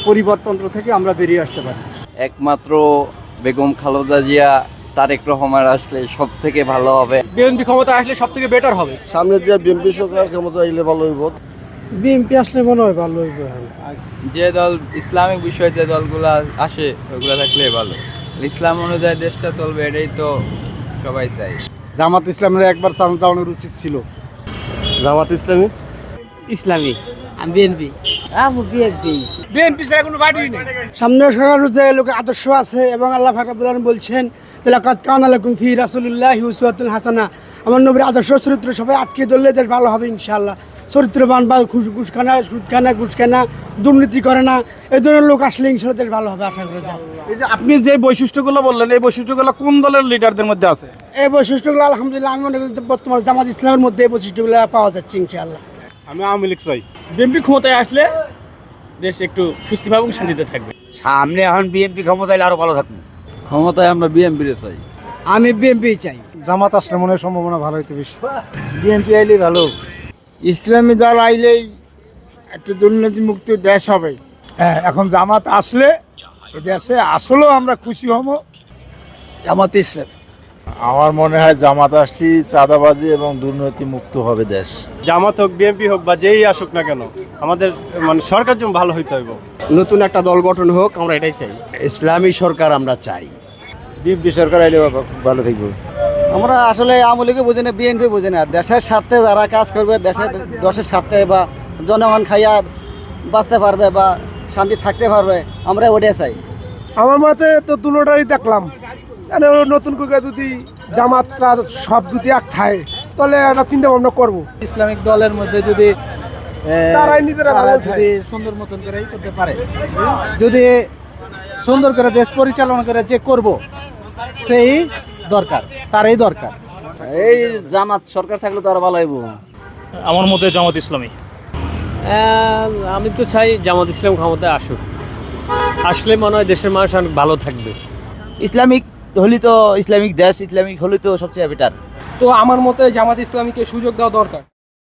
L: পরিবর্তনত্র থেকে আমরা বেরিয়ে আসতে পারি।
K: একমাত্র বেগম খালেদা জিয়া, তারেক রহমান আসলে সব থেকে ভালো হবে।
M: বিএনপি ক্ষমতা আসলে সব থেকে বেটার হবে।
L: সামনে যে বিএনপি সরকার ক্ষমতা আইলে ভালো হইব।
G: বিএনপি আসলে মনে হয় ভালো হইবে।
K: যে দল ইসলামিক বিষয়ে যে দলগুলো আসে ওগুলো থাকলে ভালো। ইসলাম অনুযায়ী দেশটা চলবে, এটাই তো সবাই চাই।
L: জামাত ইসলামের একবার চান্স দেওয়ানোর উচিত ছিল। জামাত ইসলামী।
M: ইসলামী। আমি বিএনপি।
G: বিএনপি ছাড়া কোনো পার্টি নেই। সামনে সরকার যে লোকের আদর্শ আছে এবং আল্লাহ রাব্বুল আলামিন বলছেন লাকাদ কানা লাকুম ফি রাসূলিল্লাহি উসওয়াতুন হাসানাহ। আমার নবীর আদর্শ চরিত্র সবাই আটকে ধরলে দেশ ভালো হবে ইনশাআল্লাহ। চরিত্রবান বা ঘুষখানা দুর্নীতি করে না, এই ধরনের লোক আসলে ইনশাআল্লাহ দেশ ভালো হবে, আশা করা যায়।
C: এই যে আপনি যে বৈশিষ্ট্যগুলো বললেন, এই বৈশিষ্ট্যগুলো কোন দলের লিডারদের মধ্যে আছে?
G: এই বৈশিষ্ট্যগুলো আলহামদুলিল্লাহ আমি মনে করি যে বর্তমান জামাত ইসলামের মধ্যে এই বৈশিষ্ট্যগুলো পাওয়া যাচ্ছে ইনশাআল্লাহ।
C: আমি আওয়ামী লীগ চাই।
M: বিএনপি ক্ষমতায় আসলে দেশ একটু সুস্থভাবে এবং শান্তিতে থাকবে।
G: সামনে এখন বিএনপি ক্ষমতায় আরো ভালো থাকবে।
P: ক্ষমতায় আমরা বিএনপির চাই।
G: আমি বিএনপি চাই।
L: জামাত আসলে মনে হয় সম্ভাবনা ভালো হইতে বেশি।
G: বিএনপি আইলে ভালো। ইসলামী দল আইলেই একটু দুর্নীতিমুক্ত দেশ হবে।
A: হ্যাঁ, এখন জামাত আসলে দেশে আসলেও আমরা খুশি হব।
G: জামাত ইসলাম।
C: আমার মনে হয় জামাত আসলে চাঁদাবাজি এবং দুর্নীতি মুক্ত হবে দেশ।
L: জামাত হোক, বিএনপি হোক বা যেই আসুক না কেন, আমাদের মানে সরকার যেন ভালো হইতে হইব।
F: নতুন একটা দল গঠন হোক, আমরা এটাই চাই।
G: ইসলামী সরকার আমরা চাই।
A: বিএনপি সরকার আইলে ভালো থাকবে।
G: আমরা আসলে আওয়ামী লীগকে বুঝি না, বিএনপি বুঝি না। দেশের স্বার্থে যারা কাজ করবে, দেশের স্বার্থে বা জনগণ খাইয়া বাঁচতে পারবে বা শান্তি থাকতে পারবে, আমরা ওটাই চাই।
A: আমার মতে তো দুটোটাই দেখলাম। নতুন করে যদি জামাতটা সব যদি এক থাকে তাহলে একটা চিন্তা ভাবনা করবো।
M: ইসলামিক দলের মধ্যে যদি
A: তারাই নিজেরা ভালো
M: যদি সুন্দর মতন করে করতে পারে, যদি সুন্দর করে দেশ পরিচালনা করে যে করব, সেই দরকার, তারই দরকার।
G: এই জামাত সরকার থাকলে তো আরো ভালো হইব।
E: আমার মতে জামাত ইসলামী।
M: আমি তো চাই জামাত ইসলাম ক্ষমতায় আসুক, আসলে মনে হয় দেশের মানুষ অনেক ভালো থাকবে।
G: ইসলামিক হলে তো ইসলামিক দেশ, ইসলামিক হলে তো সবচেয়ে বেটার।
M: তো আমার মতে জামাত ইসলামীকে সুযোগ দেওয়া দরকার।